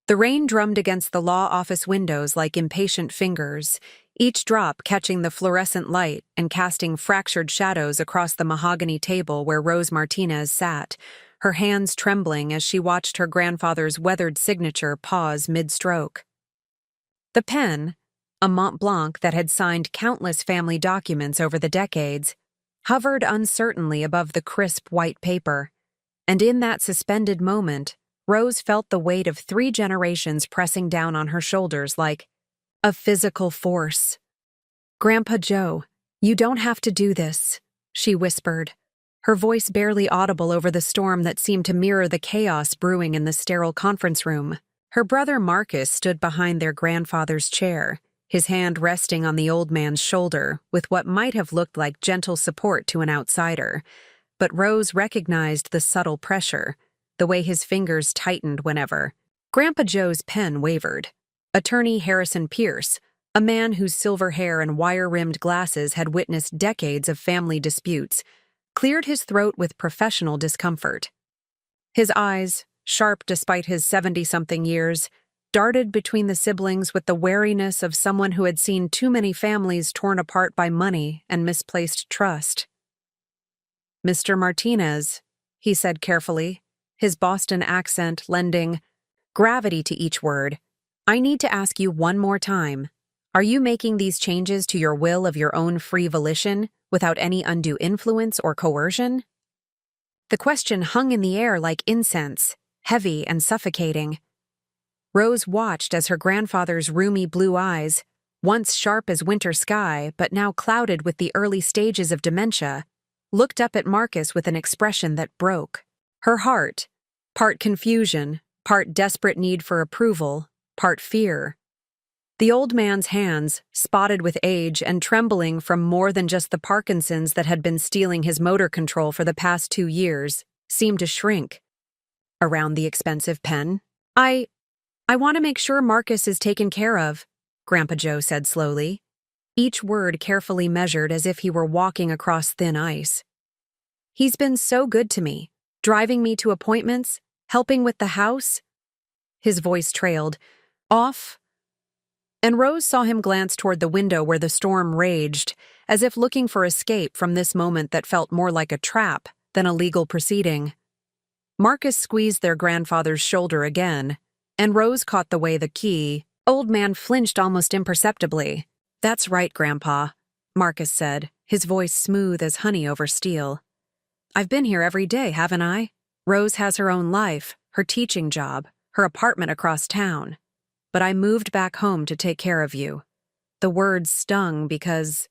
The rain drummed against the law office windows like impatient fingers, each drop catching the fluorescent light and casting fractured shadows across the mahogany table where Rose Martinez sat, her hands trembling as she watched her grandfather's weathered signature pause mid-stroke. The pen, a Mont Blanc that had signed countless family documents over the decades, hovered uncertainly above the crisp white paper, and in that suspended moment, Rose felt the weight of 3 generations pressing down on her shoulders like a physical force. "Grandpa Joe, you don't have to do this," she whispered, her voice barely audible over the storm that seemed to mirror the chaos brewing in the sterile conference room. Her brother Marcus stood behind their grandfather's chair, his hand resting on the old man's shoulder with what might have looked like gentle support to an outsider. But Rose recognized the subtle pressure, the way his fingers tightened whenever Grandpa Joe's pen wavered. Attorney Harrison Pierce, a man whose silver hair and wire-rimmed glasses had witnessed decades of family disputes, cleared his throat with professional discomfort. His eyes, sharp despite his 70-something years, darted between the siblings with the wariness of someone who had seen too many families torn apart by money and misplaced trust. "Mr. Martinez," he said carefully, his Boston accent lending gravity to each word, "I need to ask you one more time. Are you making these changes to your will of your own free volition, without any undue influence or coercion?" The question hung in the air like incense, heavy and suffocating. Rose watched as her grandfather's roomy blue eyes, once sharp as winter sky but now clouded with the early stages of dementia, looked up at Marcus with an expression that broke. Her heart, part confusion, part desperate need for approval, part fear. The old man's hands, spotted with age and trembling from more than just the Parkinson's that had been stealing his motor control for the past 2 years, seemed to shrink. Around the expensive pen, I want to make sure Marcus is taken care of," Grandpa Joe said slowly, each word carefully measured as if he were walking across thin ice. "He's been so good to me, driving me to appointments, helping with the house." His voice trailed off, and Rose saw him glance toward the window where the storm raged, as if looking for escape from this moment that felt more like a trap than a legal proceeding. Marcus squeezed their grandfather's shoulder again, and Rose caught the way the old man flinched almost imperceptibly. "That's right, Grandpa," Marcus said, his voice smooth as honey over steel. "I've been here every day, haven't I? Rose has her own life, her teaching job, her apartment across town. But I moved back home to take care of you." The words stung because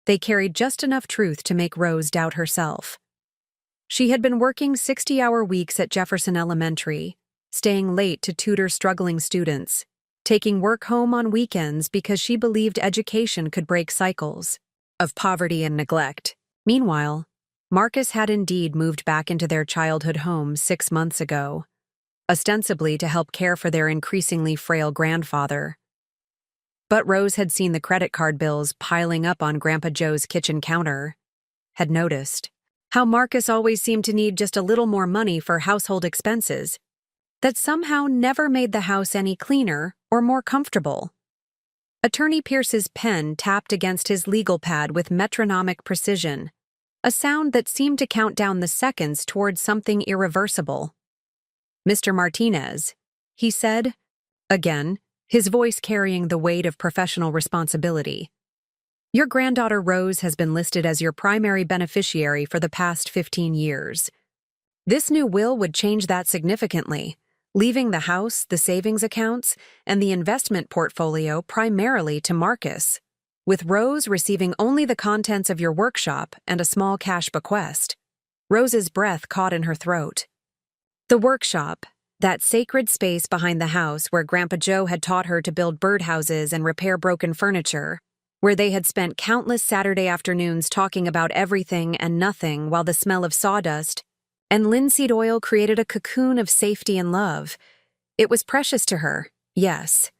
they carried just enough truth to make Rose doubt herself. She had been working 60-hour weeks at Jefferson Elementary, staying late to tutor struggling students, taking work home on weekends because she believed education could break cycles of poverty and neglect. Meanwhile, Marcus had indeed moved back into their childhood home 6 months ago, ostensibly to help care for their increasingly frail grandfather. But Rose had seen the credit card bills piling up on Grandpa Joe's kitchen counter, had noticed how Marcus always seemed to need just a little more money for household expenses, that somehow never made the house any cleaner or more comfortable. Attorney Pierce's pen tapped against his legal pad with metronomic precision, a sound that seemed to count down the seconds towards something irreversible. "Mr. Martinez," he said, again, his voice carrying the weight of professional responsibility. "Your granddaughter Rose has been listed as your primary beneficiary for the past 15 years. This new will would change that significantly, leaving the house, the savings accounts, and the investment portfolio primarily to Marcus, with Rose receiving only the contents of your workshop and a small cash bequest." Rose's breath caught in her throat. The workshop, that sacred space behind the house where Grandpa Joe had taught her to build birdhouses and repair broken furniture, where they had spent countless Saturday afternoons talking about everything and nothing while the smell of sawdust and linseed oil created a cocoon of safety and love. It was precious to her, yes,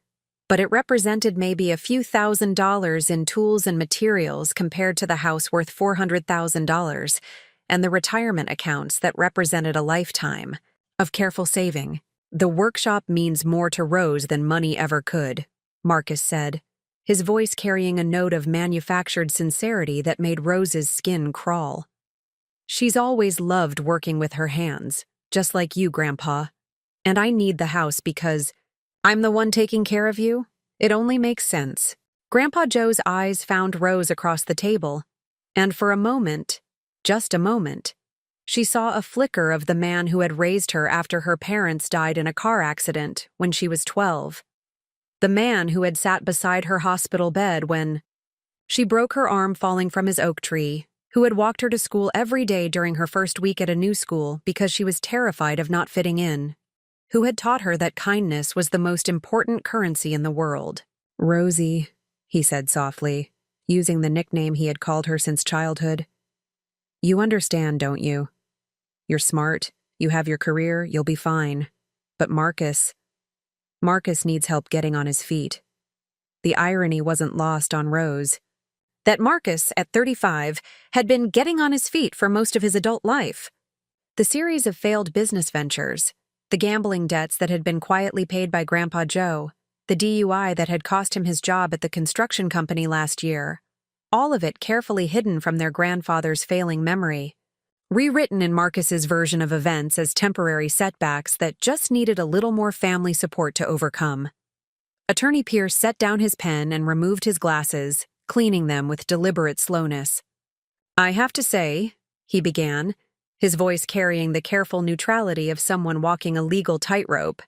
but it represented maybe a few $1,000s in tools and materials compared to the house worth $400,000 and the retirement accounts that represented a lifetime of careful saving. The workshop means more to Rose than money ever could, Marcus said, his voice carrying a note of manufactured sincerity that made Rose's skin crawl. She's always loved working with her hands, just like you, Grandpa. And I need the house because I'm the one taking care of you. It only makes sense. Grandpa Joe's eyes found Rose across the table, and for a moment, just a moment, she saw a flicker of the man who had raised her after her parents died in a car accident when she was 12. The man who had sat beside her hospital bed when she broke her arm falling from his oak tree, who had walked her to school every day during her first week at a new school because she was terrified of not fitting in, who had taught her that kindness was the most important currency in the world. Rosie, he said softly, using the nickname he had called her since childhood. You understand, don't you? You're smart, you have your career, you'll be fine. But Marcus needs help getting on his feet. The irony wasn't lost on Rose. That Marcus, at 35, had been getting on his feet for most of his adult life. The series of failed business ventures, the gambling debts that had been quietly paid by Grandpa Joe, the DUI that had cost him his job at the construction company last year, all of it carefully hidden from their grandfather's failing memory, rewritten in Marcus's version of events as temporary setbacks that just needed a little more family support to overcome. Attorney Pierce set down his pen and removed his glasses, cleaning them with deliberate slowness. I have to say, he began, his voice carrying the careful neutrality of someone walking a legal tightrope.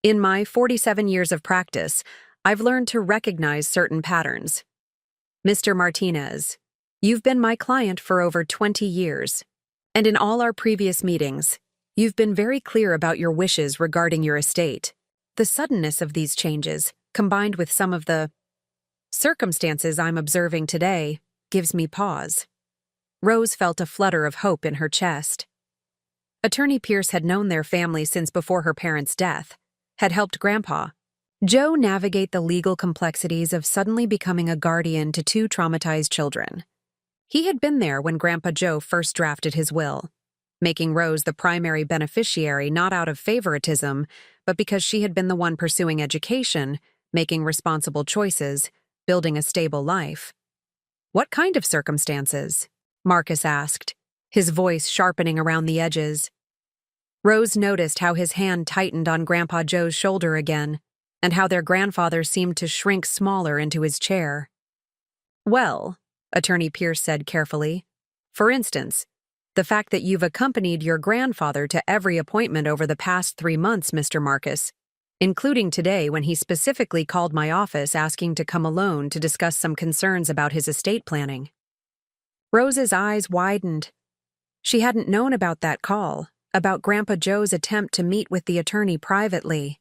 In my 47 years of practice, I've learned to recognize certain patterns. Mr. Martinez, you've been my client for over 20 years, and in all our previous meetings, you've been very clear about your wishes regarding your estate. The suddenness of these changes, combined with some of the circumstances I'm observing today, gives me pause. Rose felt a flutter of hope in her chest. Attorney Pierce had known their family since before her parents' death, had helped Grandpa Joe navigate the legal complexities of suddenly becoming a guardian to two traumatized children. He had been there when Grandpa Joe first drafted his will, making Rose the primary beneficiary not out of favoritism, but because she had been the one pursuing education, making responsible choices, building a stable life. What kind of circumstances? Marcus asked, his voice sharpening around the edges. Rose noticed how his hand tightened on Grandpa Joe's shoulder again, and how their grandfather seemed to shrink smaller into his chair. Well, Attorney Pierce said carefully, for instance, the fact that you've accompanied your grandfather to every appointment over the past 3 months, Mr. Marcus, including today when he specifically called my office asking to come alone to discuss some concerns about his estate planning. Rose's eyes widened. She hadn't known about that call, about Grandpa Joe's attempt to meet with the attorney privately.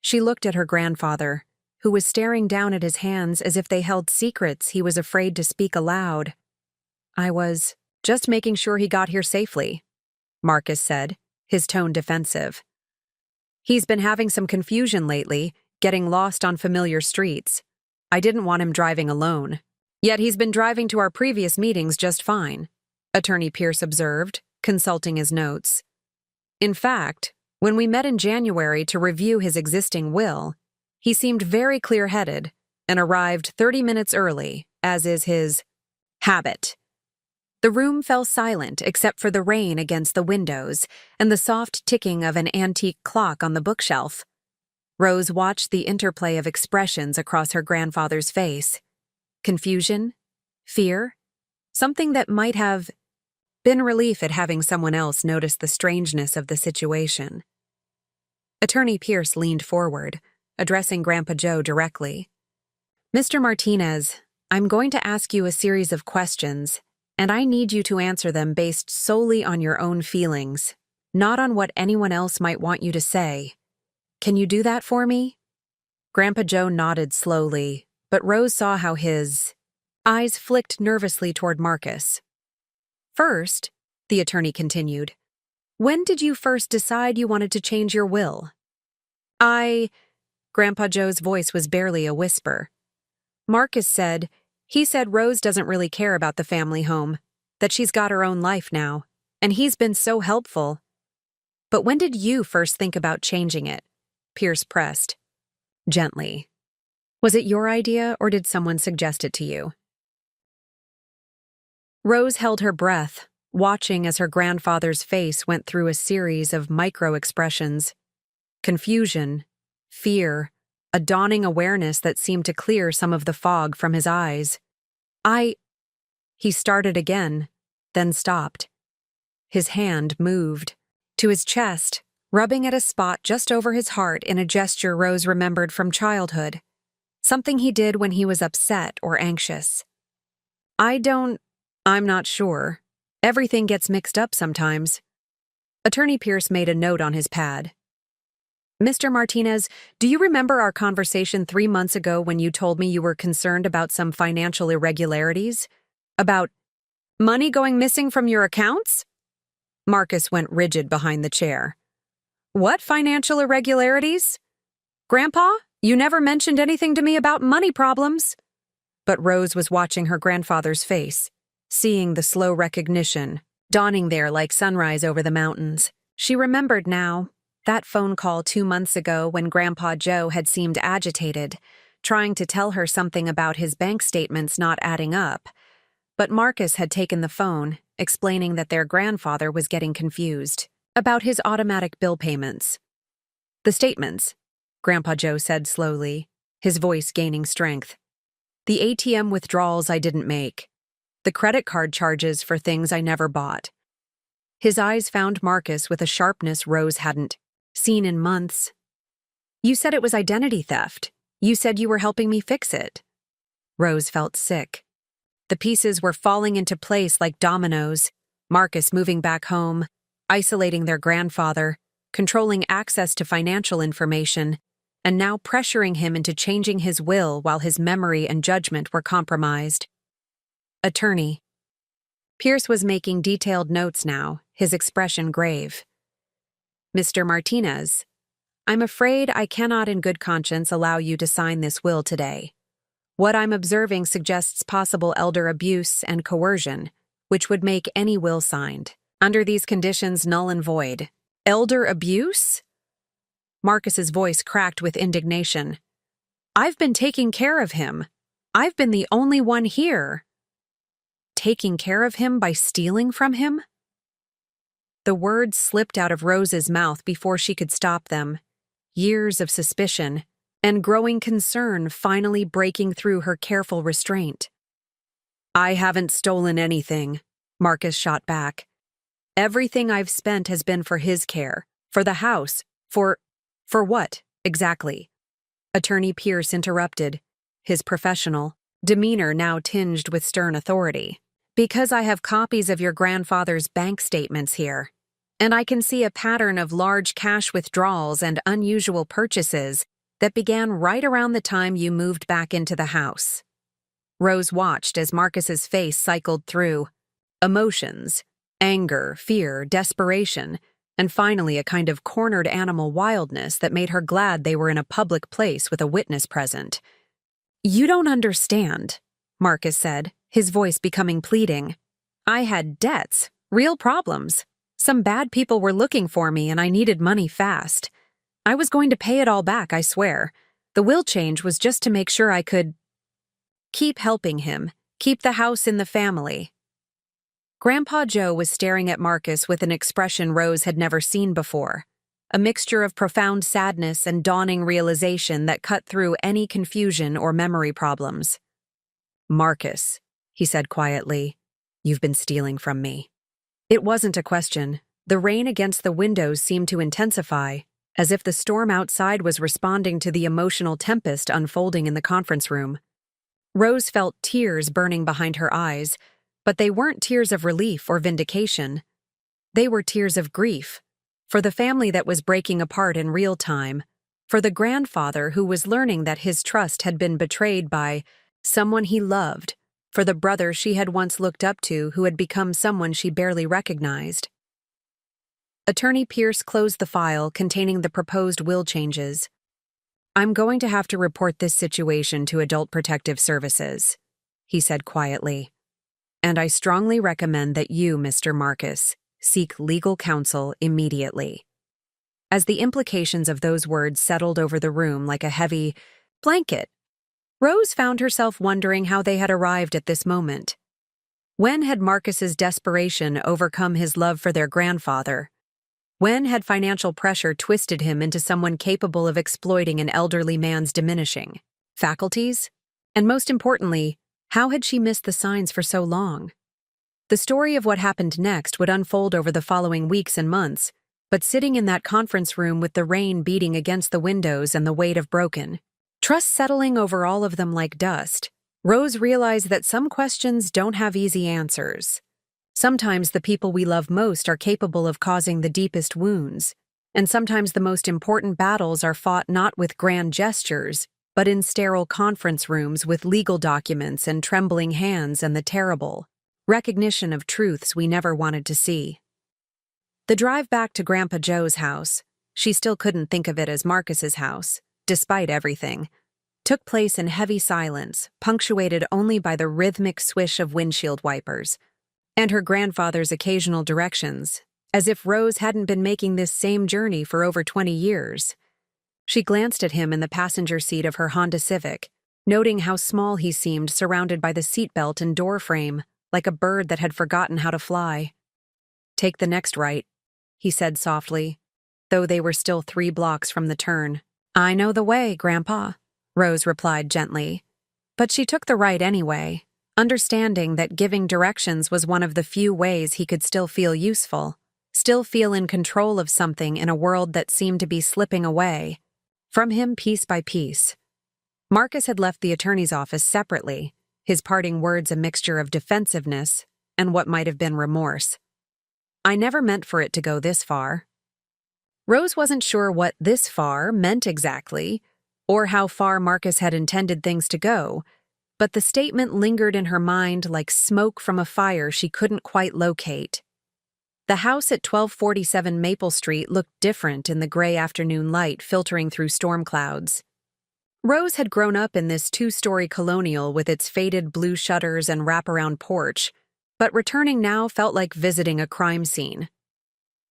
She looked at her grandfather, who was staring down at his hands as if they held secrets he was afraid to speak aloud. I was just making sure he got here safely, Marcus said, his tone defensive. He's been having some confusion lately, getting lost on familiar streets. I didn't want him driving alone. Yet he's been driving to our previous meetings just fine, Attorney Pierce observed, consulting his notes. In fact, when we met in January to review his existing will, he seemed very clear-headed and arrived 30 minutes early, as is his habit. The room fell silent except for the rain against the windows and the soft ticking of an antique clock on the bookshelf. Rose watched the interplay of expressions across her grandfather's face. Confusion? Fear? Something that might have been relief at having someone else notice the strangeness of the situation. Attorney Pierce leaned forward, addressing Grandpa Joe directly. Mr. Martinez, I'm going to ask you a series of questions, and I need you to answer them based solely on your own feelings, not on what anyone else might want you to say. Can you do that for me? Grandpa Joe nodded slowly, but Rose saw how his eyes flicked nervously toward Marcus. First, the attorney continued, when did you first decide you wanted to change your will? Grandpa Joe's voice was barely a whisper. Marcus said, he said Rose doesn't really care about the family home, that she's got her own life now, and he's been so helpful. But when did you first think about changing it? Pierce pressed. Gently. Was it your idea, or did someone suggest it to you? Rose held her breath, watching as her grandfather's face went through a series of micro-expressions. Confusion, fear, a dawning awareness that seemed to clear some of the fog from his eyes. He started again, then stopped. His hand moved to his chest, rubbing at a spot just over his heart in a gesture Rose remembered from childhood. Something he did when he was upset or anxious. I'm not sure. Everything gets mixed up sometimes. Attorney Pierce made a note on his pad. Mr. Martinez, do you remember our conversation 3 months ago when you told me you were concerned about some financial irregularities? About money going missing from your accounts? Marcus went rigid behind the chair. What financial irregularities? Grandpa, you never mentioned anything to me about money problems. But Rose was watching her grandfather's face, seeing the slow recognition, dawning there like sunrise over the mountains. She remembered now, that phone call 2 months ago when Grandpa Joe had seemed agitated, trying to tell her something about his bank statements not adding up. But Marcus had taken the phone, explaining that their grandfather was getting confused about his automatic bill payments. The statements, Grandpa Joe said slowly, his voice gaining strength. The ATM withdrawals I didn't make. The credit card charges for things I never bought. His eyes found Marcus with a sharpness Rose hadn't seen in months. You said it was identity theft. You said you were helping me fix it. Rose felt sick. The pieces were falling into place like dominoes, Marcus moving back home, isolating their grandfather, controlling access to financial information, and now pressuring him into changing his will while his memory and judgment were compromised. Attorney. Pierce was making detailed notes now, his expression grave. Mr. Martinez, I'm afraid I cannot in good conscience allow you to sign this will today. What I'm observing suggests possible elder abuse and coercion, which would make any will signed, under these conditions, null and void. Elder abuse? Marcus's voice cracked with indignation. I've been taking care of him. I've been the only one here. Taking care of him by stealing from him? The words slipped out of Rose's mouth before she could stop them. Years of suspicion and growing concern finally breaking through her careful restraint. I haven't stolen anything, Marcus shot back. Everything I've spent has been for his care, for the house, for what, exactly? Attorney Pierce interrupted, his professional demeanor now tinged with stern authority. Because I have copies of your grandfather's bank statements here, and I can see a pattern of large cash withdrawals and unusual purchases that began right around the time you moved back into the house. Rose watched as Marcus's face cycled through emotions, anger, fear, desperation, and finally a kind of cornered animal wildness that made her glad they were in a public place with a witness present. You don't understand, Marcus said, his voice becoming pleading. I had debts, real problems. Some bad people were looking for me and I needed money fast. I was going to pay it all back, I swear. The will change was just to make sure I could keep helping him, keep the house in the family. Grandpa Joe was staring at Marcus with an expression Rose had never seen before, a mixture of profound sadness and dawning realization that cut through any confusion or memory problems. Marcus, he said quietly, you've been stealing from me. It wasn't a question. The rain against the windows seemed to intensify, as if the storm outside was responding to the emotional tempest unfolding in the conference room. Rose felt tears burning behind her eyes, but they weren't tears of relief or vindication. They were tears of grief, for the family that was breaking apart in real time, for the grandfather who was learning that his trust had been betrayed by someone he loved, for the brother she had once looked up to who had become someone she barely recognized. Attorney Pierce closed the file containing the proposed will changes. I'm going to have to report this situation to Adult Protective Services, he said quietly. And I strongly recommend that you, Mr. Marcus, seek legal counsel immediately. as the implications of those words settled over the room like a heavy blanket. Rose found herself wondering how they had arrived at this moment. When had Marcus's desperation overcome his love for their grandfather? When had financial pressure twisted him into someone capable of exploiting an elderly man's diminishing faculties? And most importantly, how had she missed the signs for so long? The story of what happened next would unfold over the following weeks and months, but sitting in that conference room with the rain beating against the windows and the weight of broken trust settling over all of them like dust, Rose realized that some questions don't have easy answers. Sometimes the people we love most are capable of causing the deepest wounds, and sometimes the most important battles are fought not with grand gestures, but in sterile conference rooms with legal documents and trembling hands and the terrible recognition of truths we never wanted to see. The drive back to Grandpa Joe's house, she still couldn't think of it as Marcus's house, despite everything, took place in heavy silence, punctuated only by the rhythmic swish of windshield wipers, and her grandfather's occasional directions, as if Rose hadn't been making this same journey for over 20 years. She glanced at him in the passenger seat of her Honda Civic, noting how small he seemed surrounded by the seatbelt and door frame, like a bird that had forgotten how to fly. "Take the next right," he said softly, though they were still 3 blocks from the turn. "I know the way, Grandpa," Rose replied gently. But she took the right anyway, understanding that giving directions was one of the few ways he could still feel useful, still feel in control of something in a world that seemed to be slipping away from him piece by piece. Marcus had left the attorney's office separately, his parting words a mixture of defensiveness and what might have been remorse. "I never meant for it to go this far." Rose wasn't sure what "this far" meant exactly, or how far Marcus had intended things to go, but the statement lingered in her mind like smoke from a fire she couldn't quite locate. The house at 1247 Maple Street looked different in the gray afternoon light filtering through storm clouds. Rose had grown up in this 2-story colonial with its faded blue shutters and wraparound porch, but returning now felt like visiting a crime scene.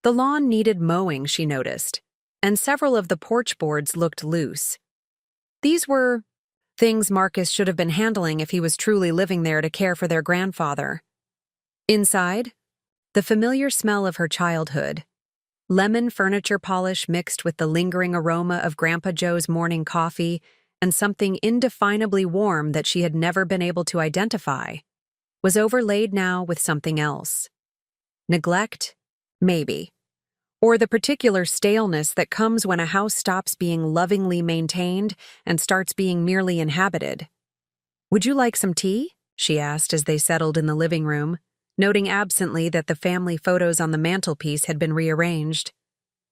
The lawn needed mowing, she noticed, and several of the porch boards looked loose. These were things Marcus should have been handling if he was truly living there to care for their grandfather. Inside, the familiar smell of her childhood, lemon furniture polish mixed with the lingering aroma of Grandpa Joe's morning coffee and something indefinably warm that she had never been able to identify, was overlaid now with something else. Neglect? Maybe. Or the particular staleness that comes when a house stops being lovingly maintained and starts being merely inhabited. "Would you like some tea?" she asked as they settled in the living room, noting absently that the family photos on the mantelpiece had been rearranged.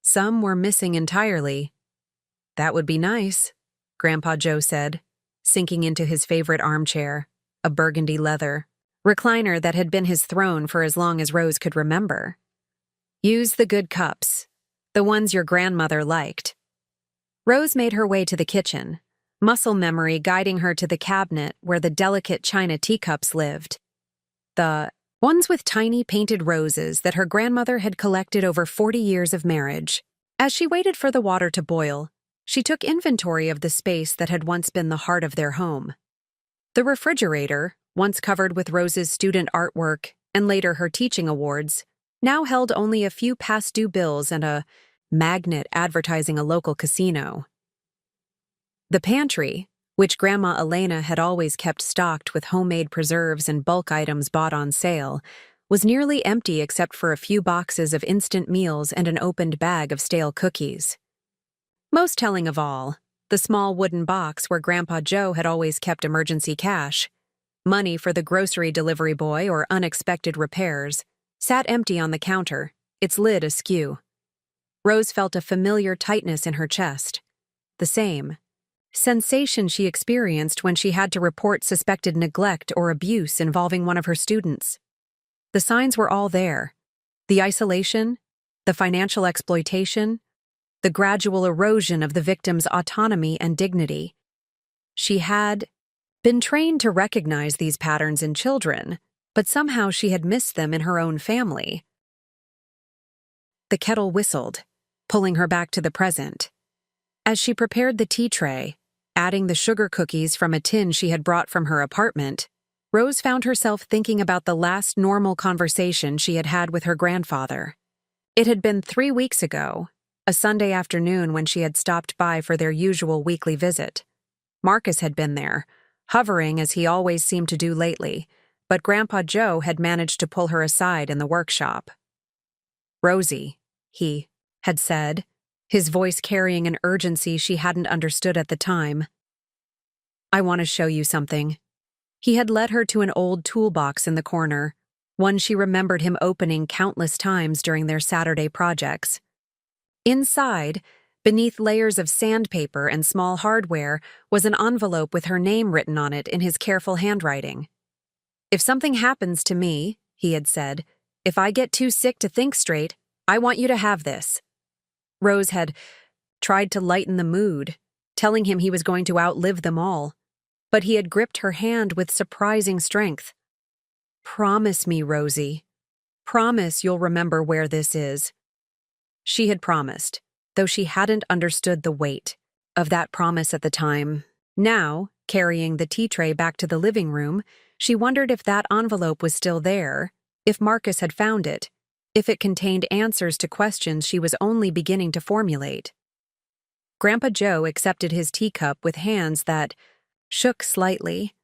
Some were missing entirely. "That would be nice," Grandpa Joe said, sinking into his favorite armchair, a burgundy leather recliner that had been his throne for as long as Rose could remember. "Use the good cups, the ones your grandmother liked." Rose made her way to the kitchen, muscle memory guiding her to the cabinet where the delicate china teacups lived. The ones with tiny painted roses that her grandmother had collected over 40 years of marriage. As she waited for the water to boil, she took inventory of the space that had once been the heart of their home. The refrigerator, once covered with Rose's student artwork and later her teaching awards, now held only a few past-due bills and a magnet advertising a local casino. The pantry, which Grandma Elena had always kept stocked with homemade preserves and bulk items bought on sale, was nearly empty except for a few boxes of instant meals and an opened bag of stale cookies. Most telling of all, the small wooden box where Grandpa Joe had always kept emergency cash, money for the grocery delivery boy or unexpected repairs, sat empty on the counter, its lid askew. Rose felt a familiar tightness in her chest, the same sensation she experienced when she had to report suspected neglect or abuse involving one of her students. The signs were all there: the isolation, the financial exploitation, the gradual erosion of the victim's autonomy and dignity. She had been trained to recognize these patterns in children, but somehow she had missed them in her own family. The kettle whistled. pulling her back to the present. As she prepared the tea tray, adding the sugar cookies from a tin she had brought from her apartment, Rose found herself thinking about the last normal conversation she had had with her grandfather. It had been 3 weeks ago, a Sunday afternoon when she had stopped by for their usual weekly visit. Marcus had been there, hovering as he always seemed to do lately, but Grandpa Joe had managed to pull her aside in the workshop. "Rosie," he had said, his voice carrying an urgency she hadn't understood at the time. "I want to show you something." He had led her to an old toolbox in the corner, one she remembered him opening countless times during their Saturday projects. Inside, beneath layers of sandpaper and small hardware, was an envelope with her name written on it in his careful handwriting. "If something happens to me," he had said, "if I get too sick to think straight, I want you to have this." Rose had tried to lighten the mood, telling him he was going to outlive them all, but he had gripped her hand with surprising strength. "Promise me, Rosie. Promise you'll remember where this is." She had promised, though she hadn't understood the weight of that promise at the time. Now, carrying the tea tray back to the living room, she wondered if that envelope was still there, if Marcus had found it, if it contained answers to questions she was only beginning to formulate. Grandpa Joe accepted his teacup with hands that shook slightly,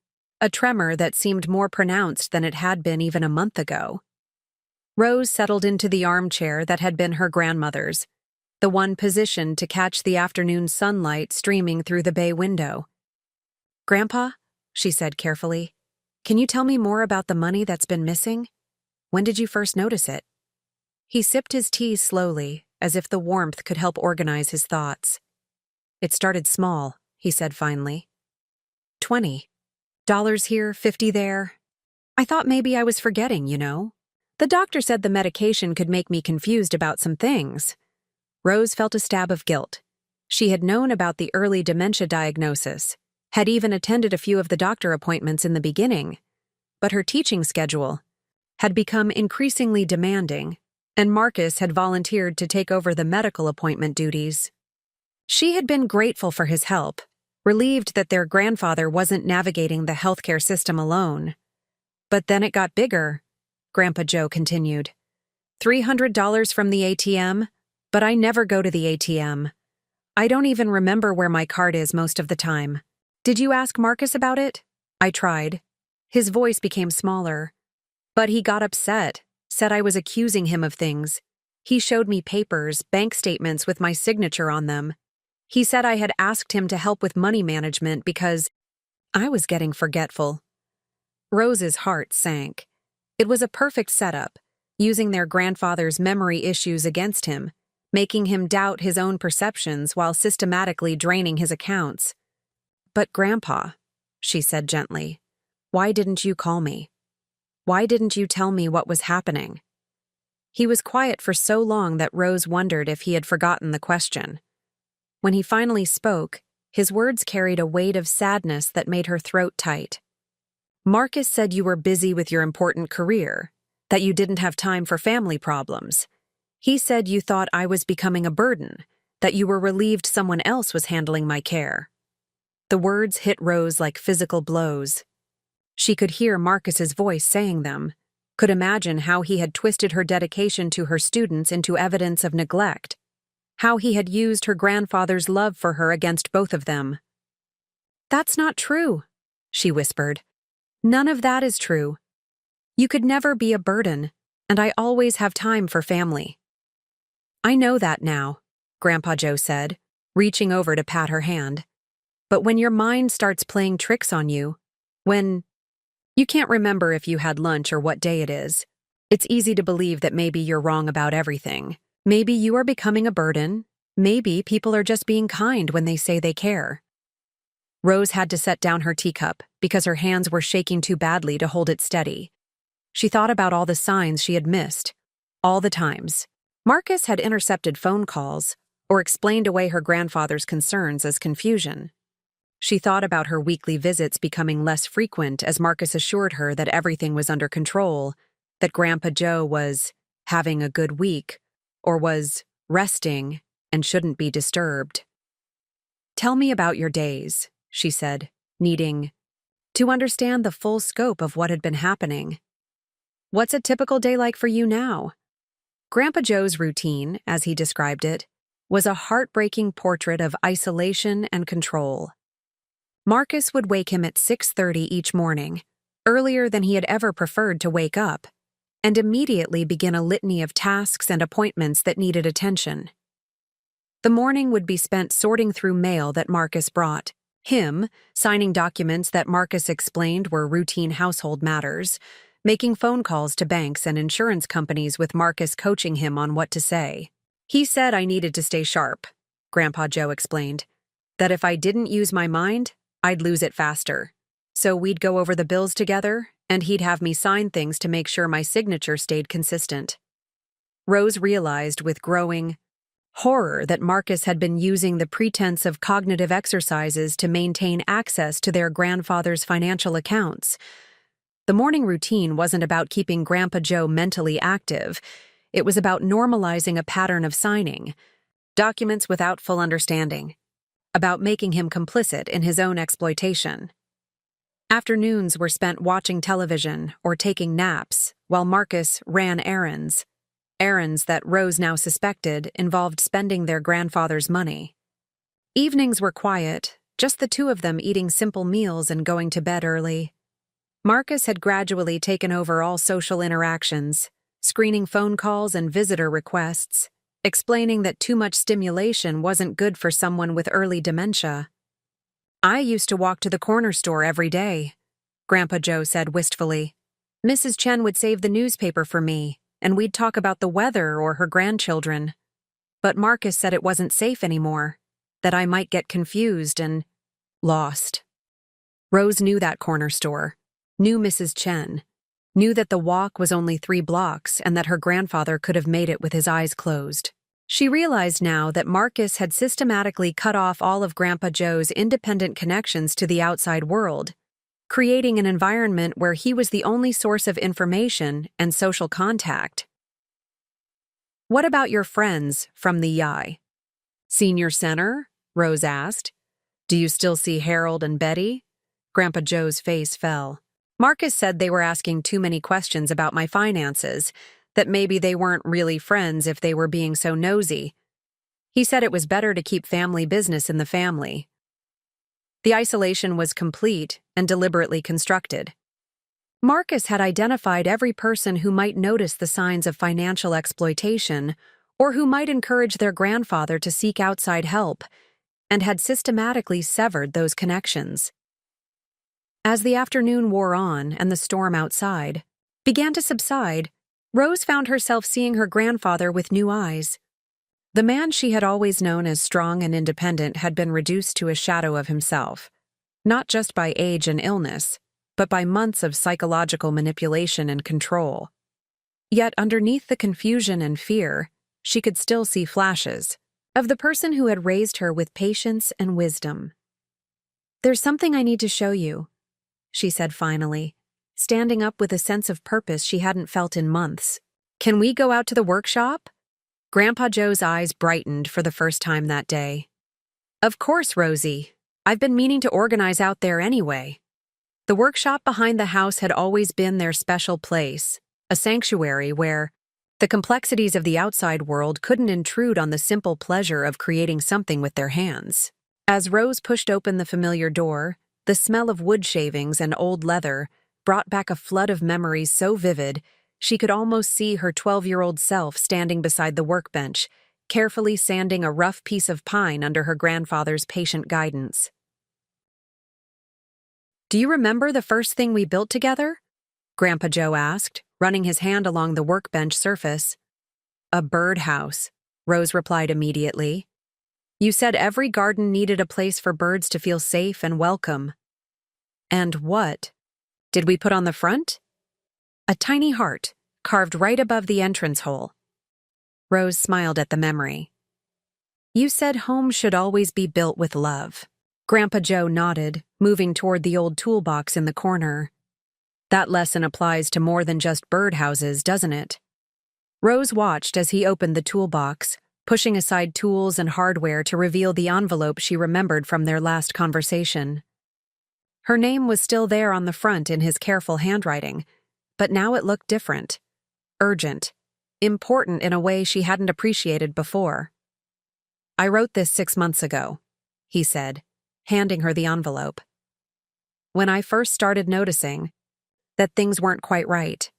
a tremor that seemed more pronounced than it had been even a month ago. Rose settled into the armchair that had been her grandmother's, the one positioned to catch the afternoon sunlight streaming through the bay window. "Grandpa," she said carefully, "can you tell me more about the money that's been missing? When did you first notice it?" He sipped his tea slowly, as if the warmth could help organize his thoughts. "It started small," he said finally. $20 here, 50 there. I thought maybe I was forgetting, you know. The doctor said the medication could make me confused about some things." Rose felt a stab of guilt. She had known about the early dementia diagnosis, had even attended a few of the doctor appointments in the beginning, but her teaching schedule had become increasingly demanding, and Marcus had volunteered to take over the medical appointment duties. She had been grateful for his help, relieved that their grandfather wasn't navigating the healthcare system alone. But then it got bigger, Grandpa Joe continued. $300 from the ATM, but I never go to the ATM. I don't even remember where my card is most of the time. Did you ask Marcus about it? I tried. His voice became smaller. But he got upset, said I was accusing him of things. He showed me papers, bank statements with my signature on them. He said I had asked him to help with money management because I was getting forgetful. Rose's heart sank. It was a perfect setup, using their grandfather's memory issues against him, making him doubt his own perceptions while systematically draining his accounts. "But Grandpa," she said gently, "why didn't you call me? Why didn't you tell me what was happening?" He was quiet for so long that Rose wondered if he had forgotten the question. When he finally spoke, his words carried a weight of sadness that made her throat tight. "Marcus said you were busy with your important career, that you didn't have time for family problems. He said you thought I was becoming a burden, that you were relieved someone else was handling my care." The words hit Rose like physical blows. She could hear Marcus's voice saying them, could imagine how he had twisted her dedication to her students into evidence of neglect, how he had used her grandfather's love for her against both of them. "That's not true," she whispered. "None of that is true. You could never be a burden, and I always have time for family." "I know that now," Grandpa Joe said, reaching over to pat her hand. "But when your mind starts playing tricks on you, when you can't remember if you had lunch or what day it is, it's easy to believe that maybe you're wrong about everything. Maybe you are becoming a burden. Maybe people are just being kind when they say they care." Rose had to set down her teacup because her hands were shaking too badly to hold it steady. She thought about all the signs she had missed, all the times Marcus had intercepted phone calls or explained away her grandfather's concerns as confusion. She thought about her weekly visits becoming less frequent as Marcus assured her that everything was under control, that Grandpa Joe was having a good week, or was resting and shouldn't be disturbed. "Tell me about your days," she said, needing to understand the full scope of what had been happening. "What's a typical day like for you now?" Grandpa Joe's routine, as he described it, was a heartbreaking portrait of isolation and control. Marcus would wake him at 6:30 each morning, earlier than he had ever preferred to wake up, and immediately begin a litany of tasks and appointments that needed attention. The morning would be spent sorting through mail that Marcus brought, him signing documents that Marcus explained were routine household matters, making phone calls to banks and insurance companies with Marcus coaching him on what to say. "He said I needed to stay sharp," Grandpa Joe explained, "that if I didn't use my mind, I'd lose it faster. So we'd go over the bills together, and he'd have me sign things to make sure my signature stayed consistent." Rose realized with growing horror that Marcus had been using the pretense of cognitive exercises to maintain access to their grandfather's financial accounts. The morning routine wasn't about keeping Grandpa Joe mentally active. It was about normalizing a pattern of signing documents without full understanding, about making him complicit in his own exploitation. Afternoons were spent watching television or taking naps while Marcus ran errands that Rose now suspected involved spending their grandfather's money. Evenings were quiet, just the two of them eating simple meals and going to bed early. Marcus had gradually taken over all social interactions, screening phone calls and visitor requests, explaining that too much stimulation wasn't good for someone with early dementia. "I used to walk to the corner store every day," Grandpa Joe said wistfully. "Mrs. Chen would save the newspaper for me, and we'd talk about the weather or her grandchildren. But Marcus said it wasn't safe anymore, that I might get confused and lost." Rose knew that corner store, knew Mrs. Chen, knew that the walk was only 3 blocks and that her grandfather could have made it with his eyes closed. She realized now that Marcus had systematically cut off all of Grandpa Joe's independent connections to the outside world, creating an environment where he was the only source of information and social contact. "What about your friends from the YI? Senior Center?" Rose asked. "Do you still see Harold and Betty?" Grandpa Joe's face fell. "Marcus said they were asking too many questions about my finances, that maybe they weren't really friends if they were being so nosy. He said it was better to keep family business in the family." The isolation was complete and deliberately constructed. Marcus had identified every person who might notice the signs of financial exploitation or who might encourage their grandfather to seek outside help, and had systematically severed those connections. As the afternoon wore on and the storm outside began to subside, Rose found herself seeing her grandfather with new eyes. The man she had always known as strong and independent had been reduced to a shadow of himself, not just by age and illness, but by months of psychological manipulation and control. Yet underneath the confusion and fear, she could still see flashes of the person who had raised her with patience and wisdom. "There's something I need to show you," she said finally, standing up with a sense of purpose she hadn't felt in months. "Can we go out to the workshop?" Grandpa Joe's eyes brightened for the first time that day. "Of course, Rosie. I've been meaning to organize out there anyway." The workshop behind the house had always been their special place, a sanctuary where the complexities of the outside world couldn't intrude on the simple pleasure of creating something with their hands. As Rose pushed open the familiar door, the smell of wood shavings and old leather brought back a flood of memories so vivid she could almost see her 12-year-old self standing beside the workbench, carefully sanding a rough piece of pine under her grandfather's patient guidance. "Do you remember the first thing we built together?" Grandpa Joe asked, running his hand along the workbench surface. "A birdhouse," Rose replied immediately. "You said every garden needed a place for birds to feel safe and welcome." "And what did we put on the front?" "A tiny heart, carved right above the entrance hole." Rose smiled at the memory. "You said homes should always be built with love." Grandpa Joe nodded, moving toward the old toolbox in the corner. "That lesson applies to more than just birdhouses, doesn't it?" Rose watched as he opened the toolbox, pushing aside tools and hardware to reveal the envelope she remembered from their last conversation. Her name was still there on the front in his careful handwriting, but now it looked different. Urgent. Important in a way she hadn't appreciated before. "I wrote this 6 months ago," he said, handing her the envelope. "When I first started noticing that things weren't quite right.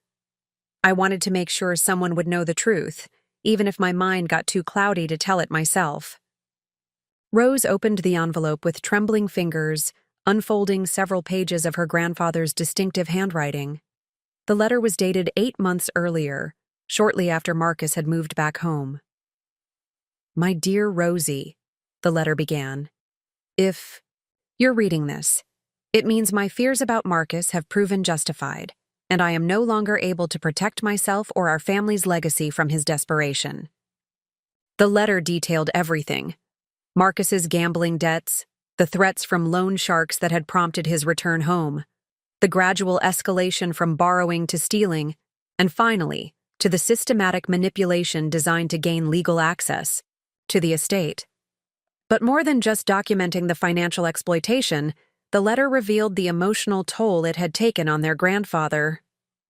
I wanted to make sure someone would know the truth, even if my mind got too cloudy to tell it myself." Rose opened the envelope with trembling fingers, unfolding several pages of her grandfather's distinctive handwriting. The letter was dated 8 months earlier, shortly after Marcus had moved back home. "My dear Rosie," the letter began, "if you're reading this, it means my fears about Marcus have proven justified, and I am no longer able to protect myself or our family's legacy from his desperation." The letter detailed everything: Marcus's gambling debts, the threats from loan sharks that had prompted his return home, the gradual escalation from borrowing to stealing, and finally, to the systematic manipulation designed to gain legal access to the estate. But more than just documenting the financial exploitation, the letter revealed the emotional toll it had taken on their grandfather.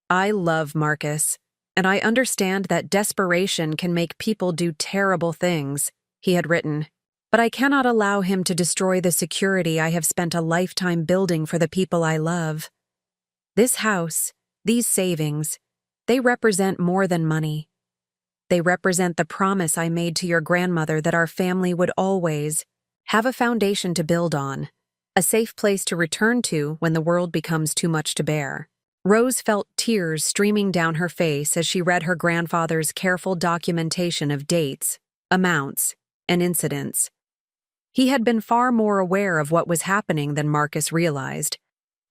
"I love Marcus, and I understand that desperation can make people do terrible things," he had written. "But I cannot allow him to destroy the security I have spent a lifetime building for the people I love. This house, these savings, they represent more than money. They represent the promise I made to your grandmother that our family would always have a foundation to build on, a safe place to return to when the world becomes too much to bear." Rose felt tears streaming down her face as she read her grandfather's careful documentation of dates, amounts, and incidents. He had been far more aware of what was happening than Marcus realized,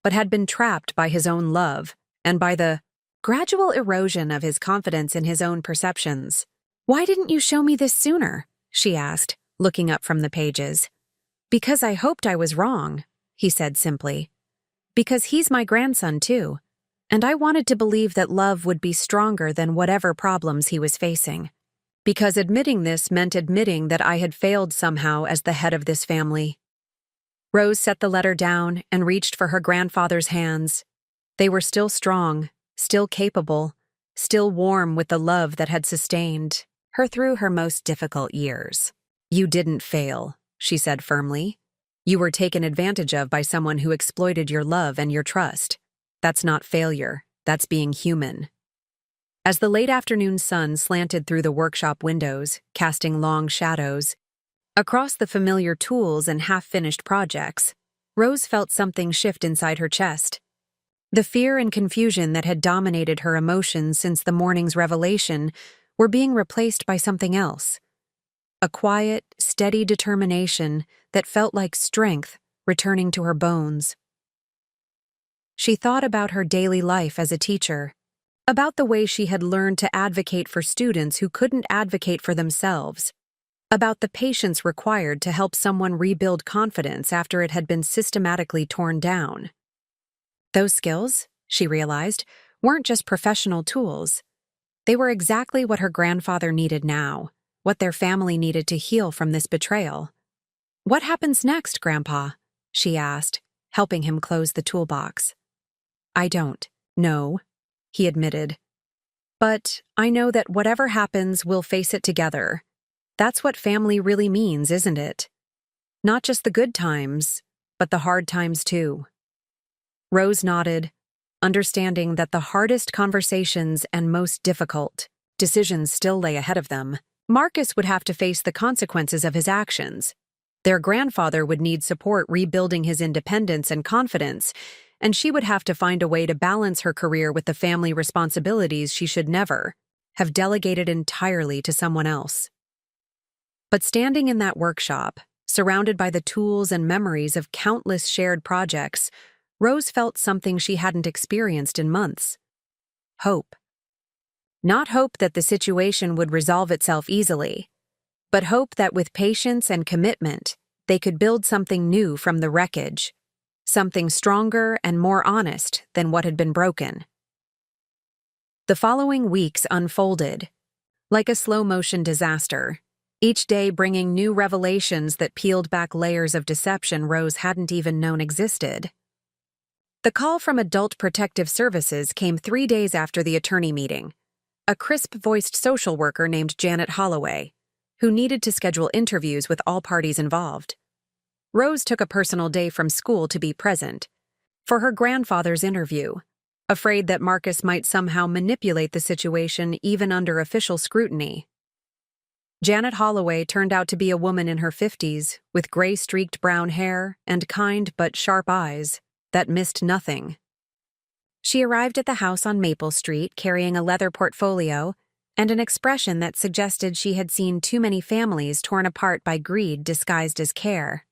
but had been trapped by his own love and by the gradual erosion of his confidence in his own perceptions. "Why didn't you show me this sooner?" she asked, looking up from the pages. "Because I hoped I was wrong," he said simply. "Because he's my grandson too, and I wanted to believe that love would be stronger than whatever problems he was facing. Because admitting this meant admitting that I had failed somehow as the head of this family." Rose set the letter down and reached for her grandfather's hands. They were still strong, still capable, still warm with the love that had sustained her through her most difficult years. "You didn't fail," she said firmly. "You were taken advantage of by someone who exploited your love and your trust. That's not failure, that's being human." As the late afternoon sun slanted through the workshop windows, casting long shadows across the familiar tools and half-finished projects, Rose felt something shift inside her chest. The fear and confusion that had dominated her emotions since the morning's revelation were being replaced by something else. A quiet, steady determination that felt like strength returning to her bones. She thought about her daily life as a teacher, about the way she had learned to advocate for students who couldn't advocate for themselves, about the patience required to help someone rebuild confidence after it had been systematically torn down. Those skills, she realized, weren't just professional tools. They were exactly what her grandfather needed now, what their family needed to heal from this betrayal. "What happens next, Grandpa?" she asked, helping him close the toolbox. "I don't know," he admitted. "But I know that whatever happens, we'll face it together. That's what family really means, isn't it? Not just the good times, but the hard times too." Rose nodded, understanding that the hardest conversations and most difficult decisions still lay ahead of them. Marcus would have to face the consequences of his actions. Their grandfather would need support rebuilding his independence and confidence, and she would have to find a way to balance her career with the family responsibilities she should never have delegated entirely to someone else. But standing in that workshop, surrounded by the tools and memories of countless shared projects, Rose felt something she hadn't experienced in months. Hope. Not hope that the situation would resolve itself easily, but hope that with patience and commitment, they could build something new from the wreckage, something stronger and more honest than what had been broken. The following weeks unfolded like a slow-motion disaster, each day bringing new revelations that peeled back layers of deception Rose hadn't even known existed. The call from Adult Protective Services came 3 days after the attorney meeting. A crisp-voiced social worker named Janet Holloway, who needed to schedule interviews with all parties involved. Rose took a personal day from school to be present for her grandfather's interview, afraid that Marcus might somehow manipulate the situation even under official scrutiny. Janet Holloway turned out to be a woman in her 50s, with gray-streaked brown hair and kind but sharp eyes that missed nothing. She arrived at the house on Maple Street carrying a leather portfolio and an expression that suggested she had seen too many families torn apart by greed disguised as care.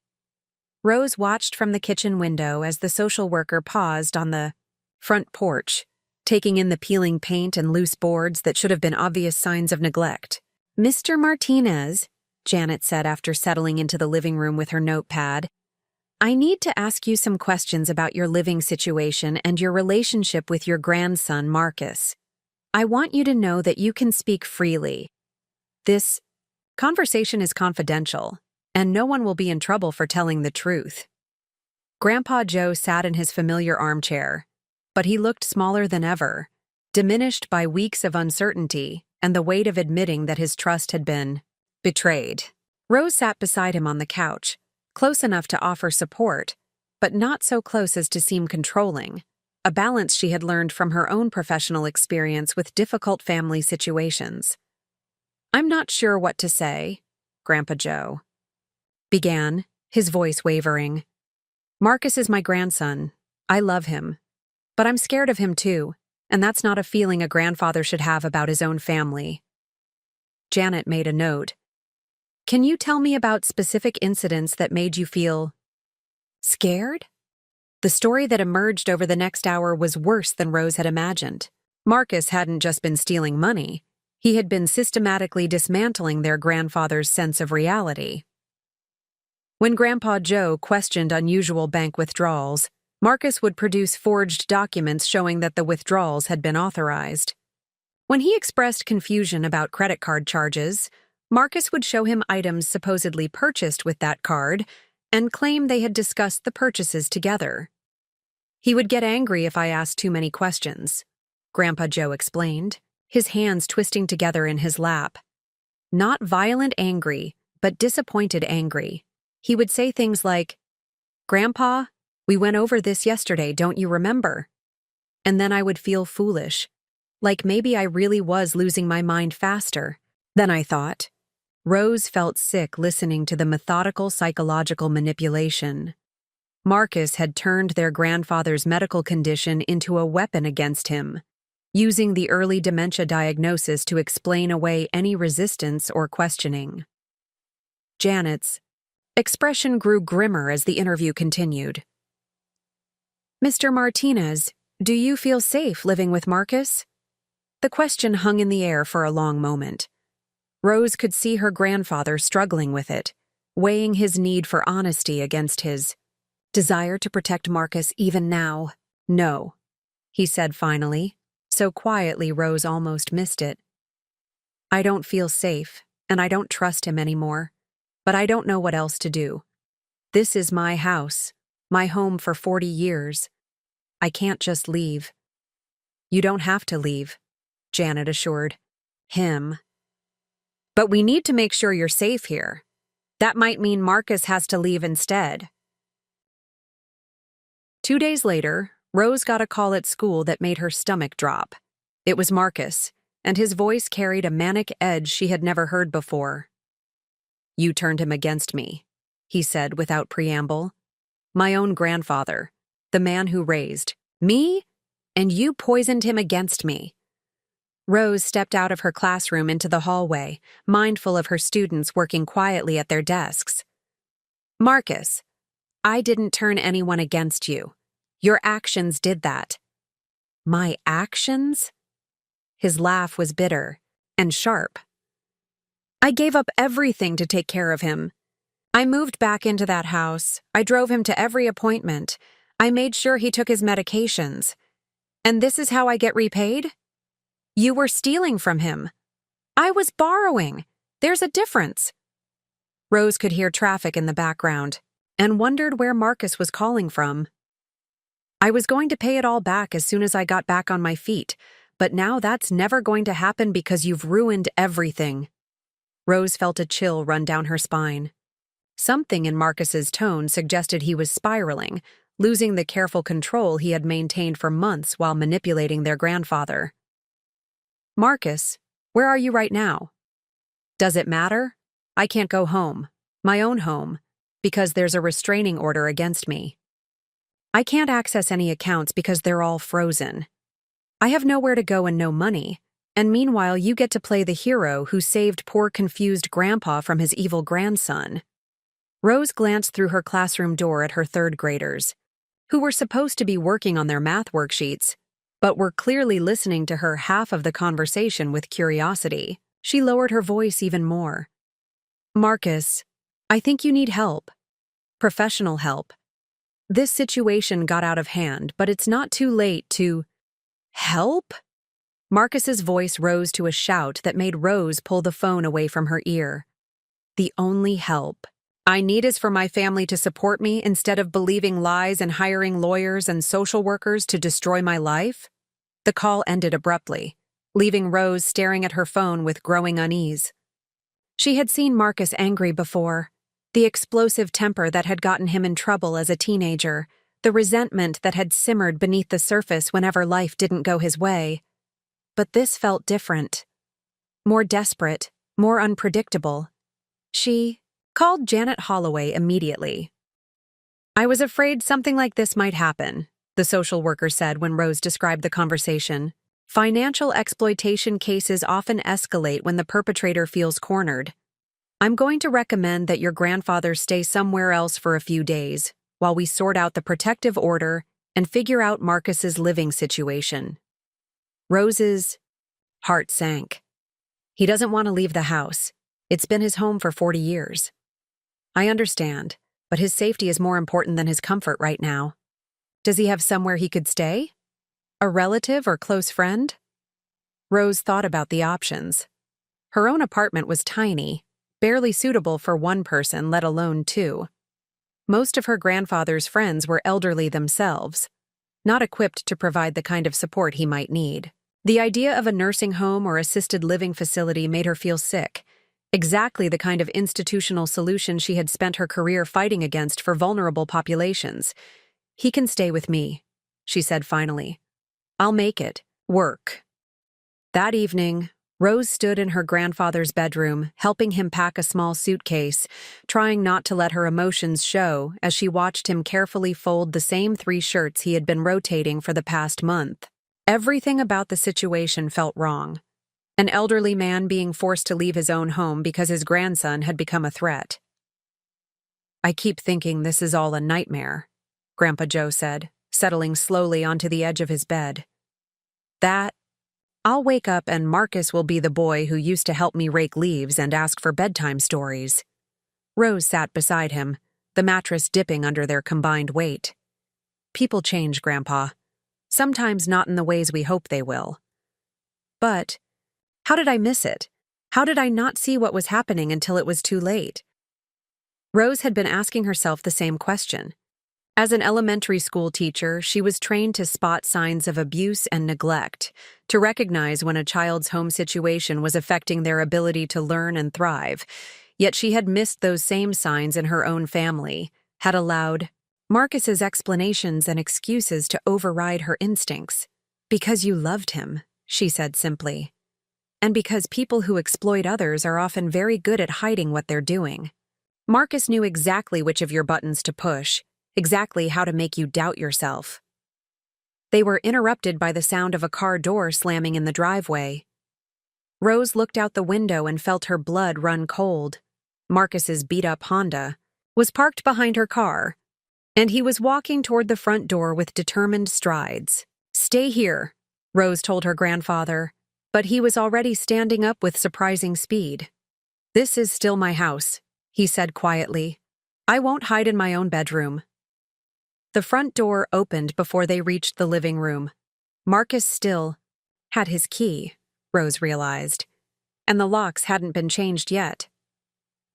Rose watched from the kitchen window as the social worker paused on the front porch, taking in the peeling paint and loose boards that should have been obvious signs of neglect. "Mr. Martinez," Janet said after settling into the living room with her notepad, "I need to ask you some questions about your living situation and your relationship with your grandson, Marcus. I want you to know that you can speak freely. This conversation is confidential, and no one will be in trouble for telling the truth." Grandpa Joe sat in his familiar armchair, but he looked smaller than ever, diminished by weeks of uncertainty and the weight of admitting that his trust had been betrayed. Rose sat beside him on the couch, close enough to offer support, but not so close as to seem controlling, a balance she had learned from her own professional experience with difficult family situations. "I'm not sure what to say," Grandpa Joe began, his voice wavering. "Marcus is my grandson. I love him. But I'm scared of him too, and that's not a feeling a grandfather should have about his own family." Janet made a note. "Can you tell me about specific incidents that made you feel scared?" The story that emerged over the next hour was worse than Rose had imagined. Marcus hadn't just been stealing money. He had been systematically dismantling their grandfather's sense of reality. When Grandpa Joe questioned unusual bank withdrawals, Marcus would produce forged documents showing that the withdrawals had been authorized. When he expressed confusion about credit card charges, Marcus would show him items supposedly purchased with that card and claim they had discussed the purchases together. "He would get angry if I asked too many questions," Grandpa Joe explained, his hands twisting together in his lap. Not violent angry, but disappointed angry. He would say things like, "Grandpa, we went over this yesterday, don't you remember?" And then I would feel foolish, like maybe I really was losing my mind faster than I thought. Rose felt sick listening to the methodical psychological manipulation. Marcus had turned their grandfather's medical condition into a weapon against him, using the early dementia diagnosis to explain away any resistance or questioning. Janet's expression grew grimmer as the interview continued. "Mr. Martinez, do you feel safe living with Marcus?" The question hung in the air for a long moment. Rose could see her grandfather struggling with it, weighing his need for honesty against his desire to protect Marcus even now. "No," he said finally, so quietly Rose almost missed it. "I don't feel safe, and I don't trust him anymore, but I don't know what else to do. This is my house, my home for 40 years. I can't just leave." "You don't have to leave," Janet assured him. "But we need to make sure you're safe here. That might mean Marcus has to leave instead." 2 days later, Rose got a call at school that made her stomach drop. It was Marcus, and his voice carried a manic edge she had never heard before. "You turned him against me," he said without preamble. "My own grandfather, the man who raised me, and you poisoned him against me." Rose stepped out of her classroom into the hallway, mindful of her students working quietly at their desks. "Marcus, I didn't turn anyone against you. Your actions did that." "My actions?" His laugh was bitter and sharp. "I gave up everything to take care of him. I moved back into that house. I drove him to every appointment. I made sure he took his medications. And this is how I get repaid? You were stealing from him. I was borrowing. There's a difference." Rose could hear traffic in the background and wondered where Marcus was calling from. I was going to pay it all back as soon as I got back on my feet, but now that's never going to happen because you've ruined everything. Rose felt a chill run down her spine. Something in Marcus's tone suggested he was spiraling, losing the careful control he had maintained for months while manipulating their grandfather. Marcus, where are you right now? Does it matter? I can't go home, my own home, because there's a restraining order against me. I can't access any accounts because they're all frozen. I have nowhere to go and no money, and meanwhile you get to play the hero who saved poor confused grandpa from his evil grandson. Rose glanced through her classroom door at her third graders, who were supposed to be working on their math worksheets, but were clearly listening to her half of the conversation with curiosity. She lowered her voice even more. Marcus, I think you need help. Professional help. This situation got out of hand, but it's not too late to… Help? Marcus's voice rose to a shout that made Rose pull the phone away from her ear. The only help I need is for my family to support me instead of believing lies and hiring lawyers and social workers to destroy my life? The call ended abruptly, leaving Rose staring at her phone with growing unease. She had seen Marcus angry before, the explosive temper that had gotten him in trouble as a teenager, the resentment that had simmered beneath the surface whenever life didn't go his way. But this felt different. More desperate, more unpredictable. She called Janet Holloway immediately. I was afraid something like this might happen, the social worker said when Rose described the conversation. Financial exploitation cases often escalate when the perpetrator feels cornered. I'm going to recommend that your grandfather stay somewhere else for a few days while we sort out the protective order and figure out Marcus's living situation. Rose's heart sank. He doesn't want to leave the house. It's been his home for 40 years. I understand, but his safety is more important than his comfort right now. Does he have somewhere he could stay? A relative or close friend? Rose thought about the options. Her own apartment was tiny, barely suitable for one person, let alone two. Most of her grandfather's friends were elderly themselves, not equipped to provide the kind of support he might need. The idea of a nursing home or assisted living facility made her feel sick, exactly the kind of institutional solution she had spent her career fighting against for vulnerable populations. He can stay with me, she said finally. I'll make it work. That evening, Rose stood in her grandfather's bedroom, helping him pack a small suitcase, trying not to let her emotions show as she watched him carefully fold the same 3 shirts he had been rotating for the past month. Everything about the situation felt wrong. An elderly man being forced to leave his own home because his grandson had become a threat. I keep thinking this is all a nightmare, Grandpa Joe said, settling slowly onto the edge of his bed. I'll wake up and Marcus will be the boy who used to help me rake leaves and ask for bedtime stories. Rose sat beside him, the mattress dipping under their combined weight. People change, Grandpa. Sometimes not in the ways we hope they will. But how did I miss it? How did I not see what was happening until it was too late? Rose had been asking herself the same question. As an elementary school teacher, she was trained to spot signs of abuse and neglect, to recognize when a child's home situation was affecting their ability to learn and thrive. Yet she had missed those same signs in her own family, had allowed Marcus's explanations and excuses to override her instincts. Because you loved him, she said simply. And because people who exploit others are often very good at hiding what they're doing. Marcus knew exactly which of your buttons to push, exactly how to make you doubt yourself. They were interrupted by the sound of a car door slamming in the driveway. Rose looked out the window and felt her blood run cold. Marcus's beat-up Honda was parked behind her car, and he was walking toward the front door with determined strides. Stay here, Rose told her grandfather, but he was already standing up with surprising speed. This is still my house, he said quietly. I won't hide in my own bedroom. The front door opened before they reached the living room. Marcus still had his key, Rose realized, and the locks hadn't been changed yet.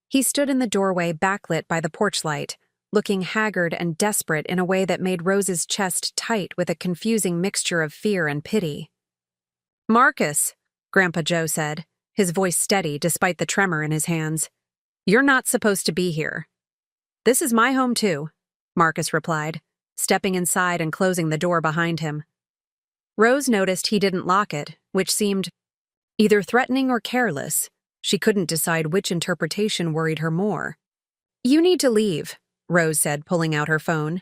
He stood in the doorway backlit by the porch light, looking haggard and desperate in a way that made Rose's chest tight with a confusing mixture of fear and pity. "Marcus," Grandpa Joe said, his voice steady despite the tremor in his hands. "You're not supposed to be here." "This is my home too," Marcus replied, stepping inside and closing the door behind him. Rose noticed he didn't lock it, which seemed either threatening or careless. She couldn't decide which interpretation worried her more. "You need to leave," Rose said, pulling out her phone.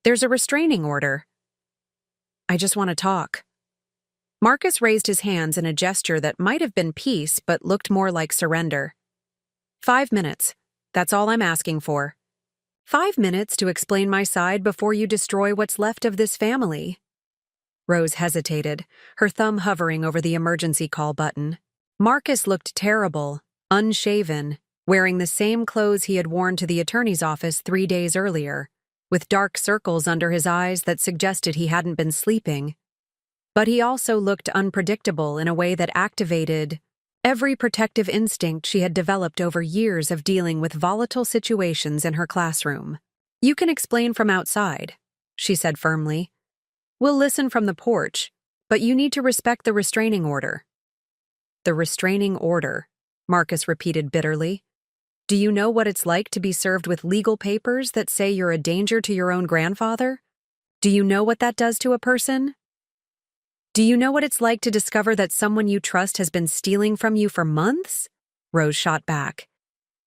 "There's a restraining order." "I just want to talk." Marcus raised his hands in a gesture that might have been peace but looked more like surrender. 5 minutes. That's all I'm asking for. 5 minutes to explain my side before you destroy what's left of this family." Rose hesitated, her thumb hovering over the emergency call button. Marcus looked terrible, unshaven, wearing the same clothes he had worn to the attorney's office 3 days earlier, with dark circles under his eyes that suggested he hadn't been sleeping. But he also looked unpredictable in a way that activated every protective instinct she had developed over years of dealing with volatile situations in her classroom. "You can explain from outside," she said firmly. "We'll listen from the porch, but you need to respect the restraining order." "The restraining order," Marcus repeated bitterly. "Do you know what it's like to be served with legal papers that say you're a danger to your own grandfather? Do you know what that does to a person? Do you know what it's like to discover that someone you trust has been stealing from you for months?" Rose shot back.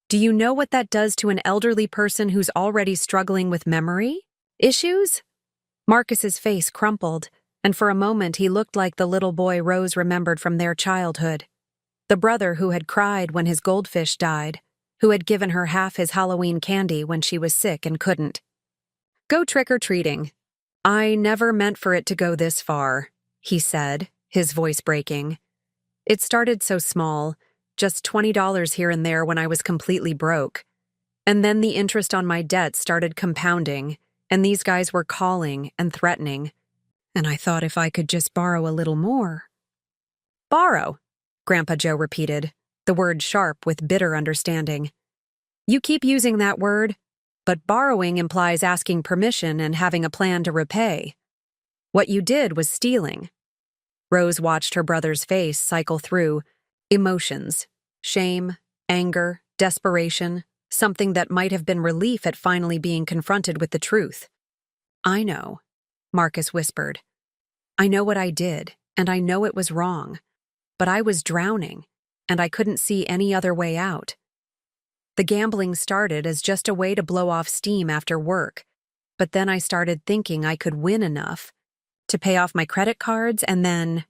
"Do you know what that does to an elderly person who's already struggling with memory issues?" Marcus's face crumpled, and for a moment he looked like the little boy Rose remembered from their childhood. The brother who had cried when his goldfish died, who had given her half his Halloween candy when she was sick and couldn't. "Go trick-or-treating." "I never meant for it to go this far," he said, his voice breaking. "It started so small, just $20 here and there when I was completely broke. And then the interest on my debt started compounding, and these guys were calling and threatening. And I thought if I could just borrow a little more." "Borrow," Grandpa Joe repeated, the word sharp with bitter understanding. "You keep using that word, but borrowing implies asking permission and having a plan to repay. What you did was stealing." Rose watched her brother's face cycle through emotions, shame, anger, desperation, something that might have been relief at finally being confronted with the truth. "I know," Marcus whispered. "I know what I did, and I know it was wrong. But I was drowning, and I couldn't see any other way out. The gambling started as just a way to blow off steam after work, but then I started thinking I could win enough to pay off my credit cards, and then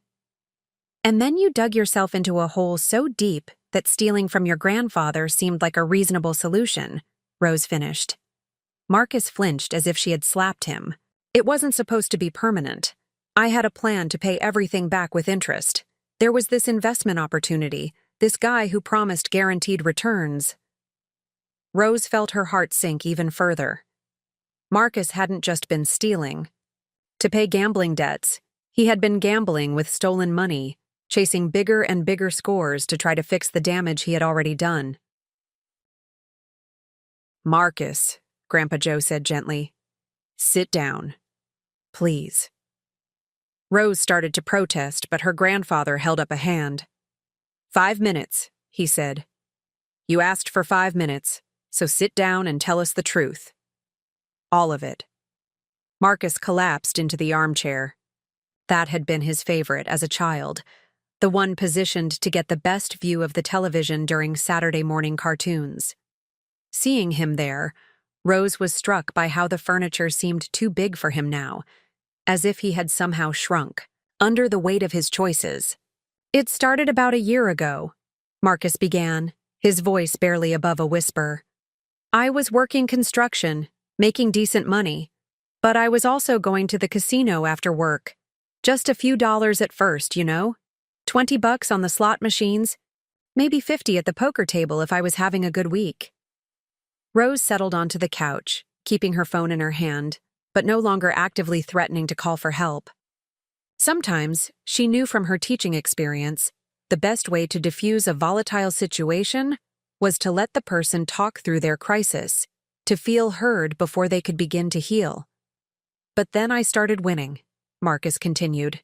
you dug yourself into a hole so deep that stealing from your grandfather seemed like a reasonable solution," Rose finished. Marcus flinched as if she had slapped him. "It wasn't supposed to be permanent. I had a plan to pay everything back with interest. There was this investment opportunity, this guy who promised guaranteed returns." Rose felt her heart sink even further. Marcus hadn't just been stealing. To pay gambling debts, he had been gambling with stolen money, chasing bigger and bigger scores to try to fix the damage he had already done. "Marcus," Grandpa Joe said gently, "sit down. Please." Rose started to protest, but her grandfather held up a hand. 5 minutes, he said. "You asked for 5 minutes, so sit down and tell us the truth. All of it." Marcus collapsed into the armchair. That had been his favorite as a child, the one positioned to get the best view of the television during Saturday morning cartoons. Seeing him there, Rose was struck by how the furniture seemed too big for him now, as if he had somehow shrunk, under the weight of his choices. "It started about a year ago," Marcus began, his voice barely above a whisper. "I was working construction, making decent money, but I was also going to the casino after work. Just a few dollars at first, you know? $20 on the slot machines, maybe 50 at the poker table if I was having a good week." Rose settled onto the couch, keeping her phone in her hand, but no longer actively threatening to call for help. Sometimes, she knew from her teaching experience, the best way to diffuse a volatile situation was to let the person talk through their crisis, to feel heard before they could begin to heal. But then I started winning, Marcus continued.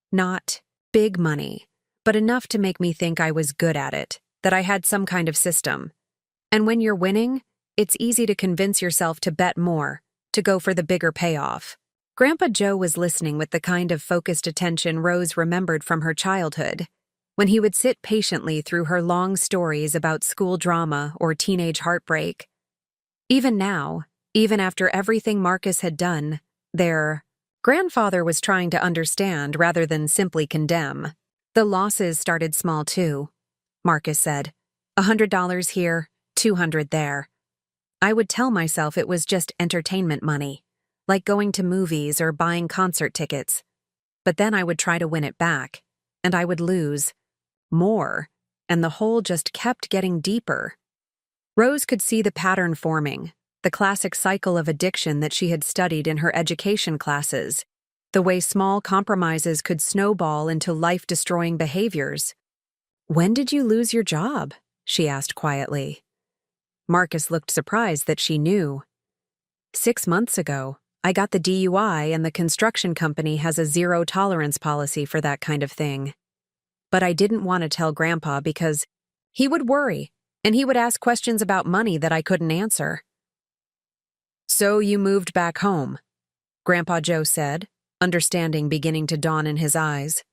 Not big money, but enough to make me think I was good at it, that I had some kind of system. And when you're winning, it's easy to convince yourself to bet more, to go for the bigger payoff. Grandpa Joe was listening with the kind of focused attention Rose remembered from her childhood, when he would sit patiently through her long stories about school drama or teenage heartbreak. Even now, even after everything Marcus had done, their grandfather was trying to understand rather than simply condemn. The losses started small too, Marcus said. $100 here, $200 there. I would tell myself it was just entertainment money, like going to movies or buying concert tickets. But then I would try to win it back, and I would lose more, and the hole just kept getting deeper. Rose could see the pattern forming, the classic cycle of addiction that she had studied in her education classes, the way small compromises could snowball into life-destroying behaviors. "When did you lose your job?" she asked quietly. Marcus looked surprised that she knew. 6 months ago, I got the DUI and the construction company has a zero-tolerance policy for that kind of thing. But I didn't want to tell Grandpa because he would worry, and he would ask questions about money that I couldn't answer. "So you moved back home," Grandpa Joe said, understanding beginning to dawn in his eyes.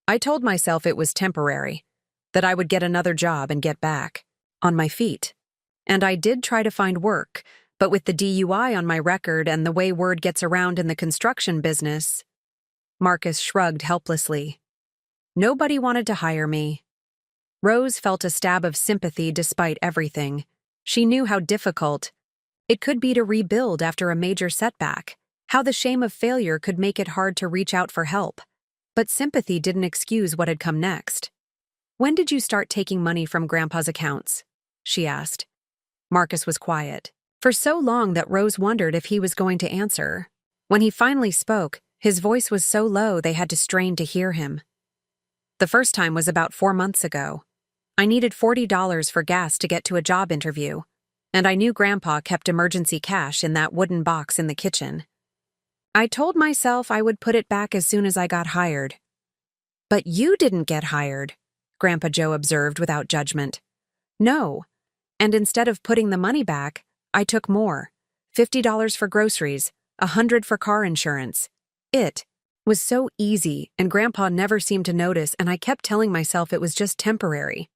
"I told myself it was temporary, that I would get another job and get back on my feet. And I did try to find work, but with the DUI on my record and the way word gets around in the construction business..." Marcus shrugged helplessly. "Nobody wanted to hire me." Rose felt a stab of sympathy despite everything. She knew how difficult it could be to rebuild after a major setback, how the shame of failure could make it hard to reach out for help. But sympathy didn't excuse what had come next. "When did you start taking money from Grandpa's accounts?" she asked. Marcus was quiet, for so long that Rose wondered if he was going to answer. When he finally spoke, his voice was so low they had to strain to hear him. "The first time was about 4 months ago. I needed $40 for gas to get to a job interview, and I knew Grandpa kept emergency cash in that wooden box in the kitchen. I told myself I would put it back as soon as I got hired." "But you didn't get hired," Grandpa Joe observed without judgment. "No. And instead of putting the money back, I took more. $50 for groceries, $100 for car insurance. It was so easy, and Grandpa never seemed to notice, and I kept telling myself it was just temporary."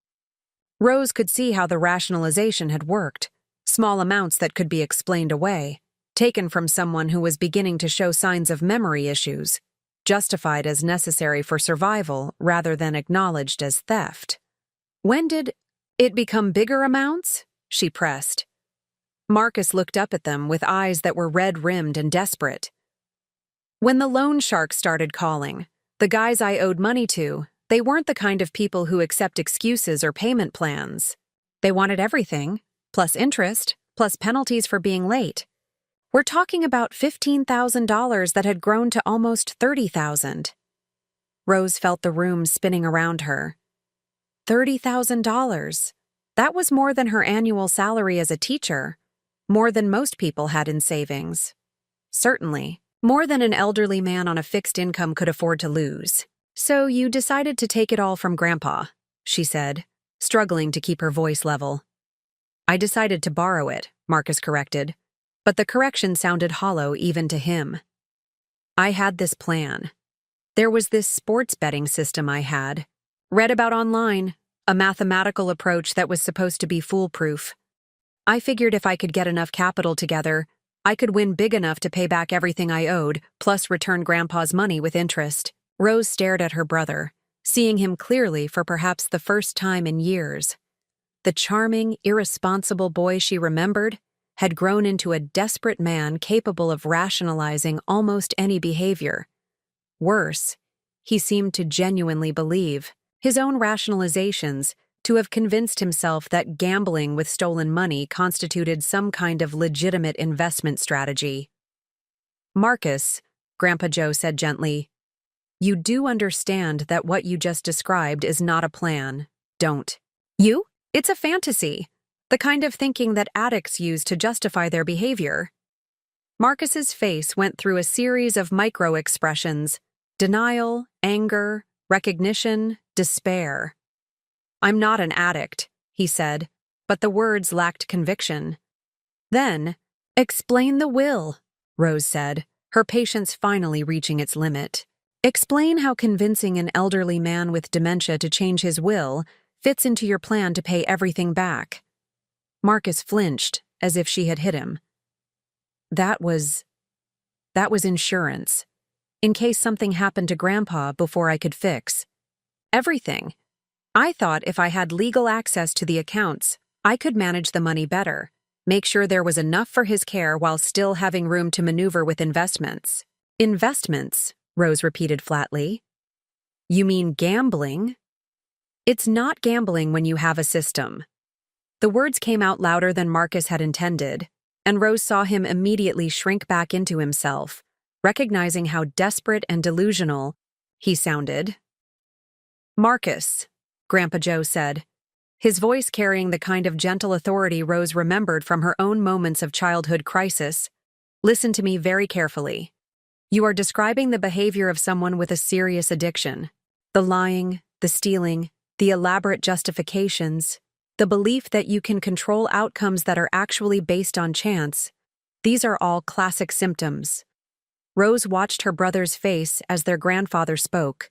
Rose could see how the rationalization had worked. Small amounts that could be explained away, taken from someone who was beginning to show signs of memory issues, justified as necessary for survival rather than acknowledged as theft. "When did it become bigger amounts?" she pressed. Marcus looked up at them with eyes that were red-rimmed and desperate. "When the loan sharks started calling, the guys I owed money to, they weren't the kind of people who accept excuses or payment plans. They wanted everything, plus interest, plus penalties for being late. We're talking about $15,000 that had grown to almost $30,000. Rose felt the room spinning around her. $30,000. That was more than her annual salary as a teacher, more than most people had in savings. Certainly, more than an elderly man on a fixed income could afford to lose. "So you decided to take it all from Grandpa," she said, struggling to keep her voice level. "I decided to borrow it," Marcus corrected, but the correction sounded hollow even to him. "I had this plan. There was this sports betting system I had, read about online, a mathematical approach that was supposed to be foolproof. I figured if I could get enough capital together, I could win big enough to pay back everything I owed, plus return Grandpa's money with interest." Rose stared at her brother, seeing him clearly for perhaps the first time in years. The charming, irresponsible boy she remembered had grown into a desperate man capable of rationalizing almost any behavior. Worse, he seemed to genuinely believe his own rationalizations, to have convinced himself that gambling with stolen money constituted some kind of legitimate investment strategy. "Marcus," Grandpa Joe said gently, "you do understand that what you just described is not a plan, don't you?" It's a fantasy, the kind of thinking that addicts use to justify their behavior. Marcus's face went through a series of micro-expressions: denial, anger, recognition, despair. "I'm not an addict," he said, but the words lacked conviction. Then, "Explain the will," Rose said, her patience finally reaching its limit. "Explain how convincing an elderly man with dementia to change his will fits into your plan to pay everything back." Marcus flinched, as if she had hit him. That was insurance, in case something happened to Grandpa before I could fix everything. I thought if I had legal access to the accounts, I could manage the money better, make sure there was enough for his care while still having room to maneuver with investments. "Investments," Rose repeated flatly. "You mean gambling?" "It's not gambling when you have a system." The words came out louder than Marcus had intended, and Rose saw him immediately shrink back into himself, recognizing how desperate and delusional he sounded. "Marcus," Grandpa Joe said, his voice carrying the kind of gentle authority Rose remembered from her own moments of childhood crisis, "listen to me very carefully. You are describing the behavior of someone with a serious addiction. The lying, the stealing, the elaborate justifications, the belief that you can control outcomes that are actually based on chance. These are all classic symptoms." Rose watched her brother's face as their grandfather spoke,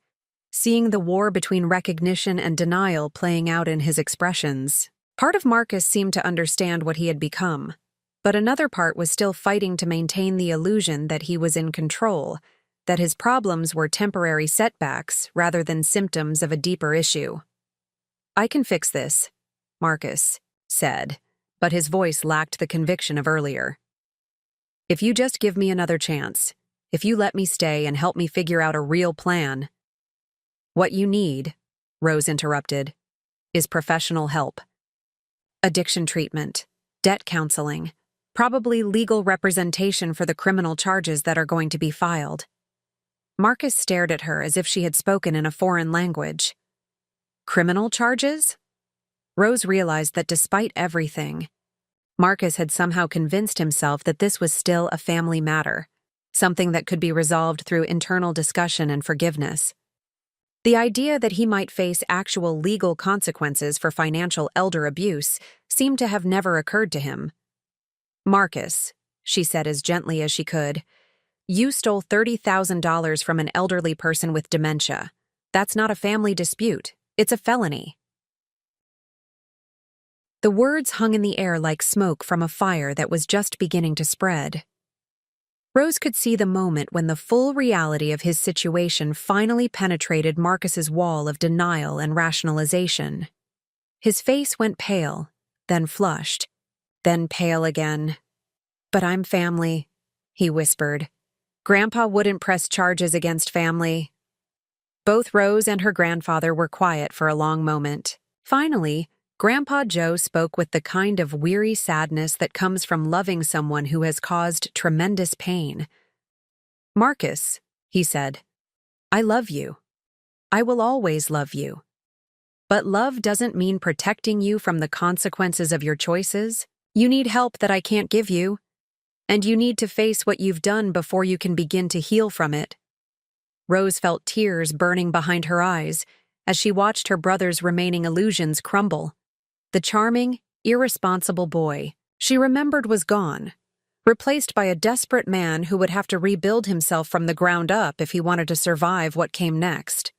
seeing the war between recognition and denial playing out in his expressions. Part of Marcus seemed to understand what he had become, but another part was still fighting to maintain the illusion that he was in control, that his problems were temporary setbacks rather than symptoms of a deeper issue. "I can fix this," Marcus said, but his voice lacked the conviction of earlier. "If you just give me another chance, if you let me stay and help me figure out a real plan." "What you need," Rose interrupted, "is professional help. Addiction treatment, debt counseling, probably legal representation for the criminal charges that are going to be filed." Marcus stared at her as if she had spoken in a foreign language. "Criminal charges?" Rose realized that despite everything, Marcus had somehow convinced himself that this was still a family matter, something that could be resolved through internal discussion and forgiveness. The idea that he might face actual legal consequences for financial elder abuse seemed to have never occurred to him. "Marcus," she said as gently as she could, "you stole $30,000 from an elderly person with dementia. That's not a family dispute. It's a felony." The words hung in the air like smoke from a fire that was just beginning to spread. Rose could see the moment when the full reality of his situation finally penetrated Marcus's wall of denial and rationalization. His face went pale, then flushed, then pale again. "But I'm family," he whispered. "Grandpa wouldn't press charges against family." Both Rose and her grandfather were quiet for a long moment. Finally, Grandpa Joe spoke with the kind of weary sadness that comes from loving someone who has caused tremendous pain. "Marcus," he said, "I love you. I will always love you. But love doesn't mean protecting you from the consequences of your choices. You need help that I can't give you, and you need to face what you've done before you can begin to heal from it." Rose felt tears burning behind her eyes as she watched her brother's remaining illusions crumble. The charming, irresponsible boy she remembered was gone, replaced by a desperate man who would have to rebuild himself from the ground up if he wanted to survive what came next.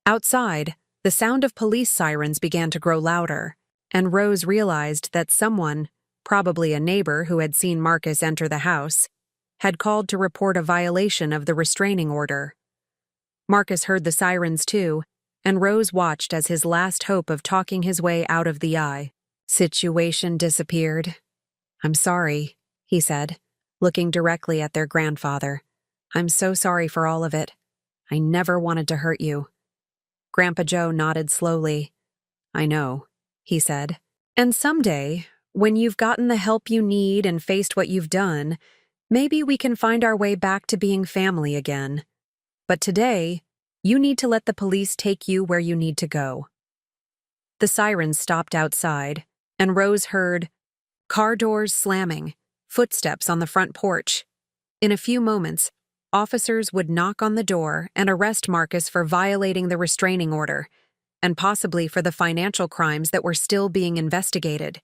Outside, the sound of police sirens began to grow louder, and Rose realized that someone, probably a neighbor who had seen Marcus enter the house, had called to report a violation of the restraining order. Marcus heard the sirens too, and Rose watched as his last hope of talking his way out of the situation disappeared. "I'm sorry," he said, looking directly at their grandfather. "I'm so sorry for all of it. I never wanted to hurt you." Grandpa Joe nodded slowly. "I know," he said. "And someday, when you've gotten the help you need and faced what you've done, maybe we can find our way back to being family again. But today, you need to let the police take you where you need to go." The sirens stopped outside, and Rose heard car doors slamming, footsteps on the front porch. In a few moments, officers would knock on the door and arrest Marcus for violating the restraining order, and possibly for the financial crimes that were still being investigated.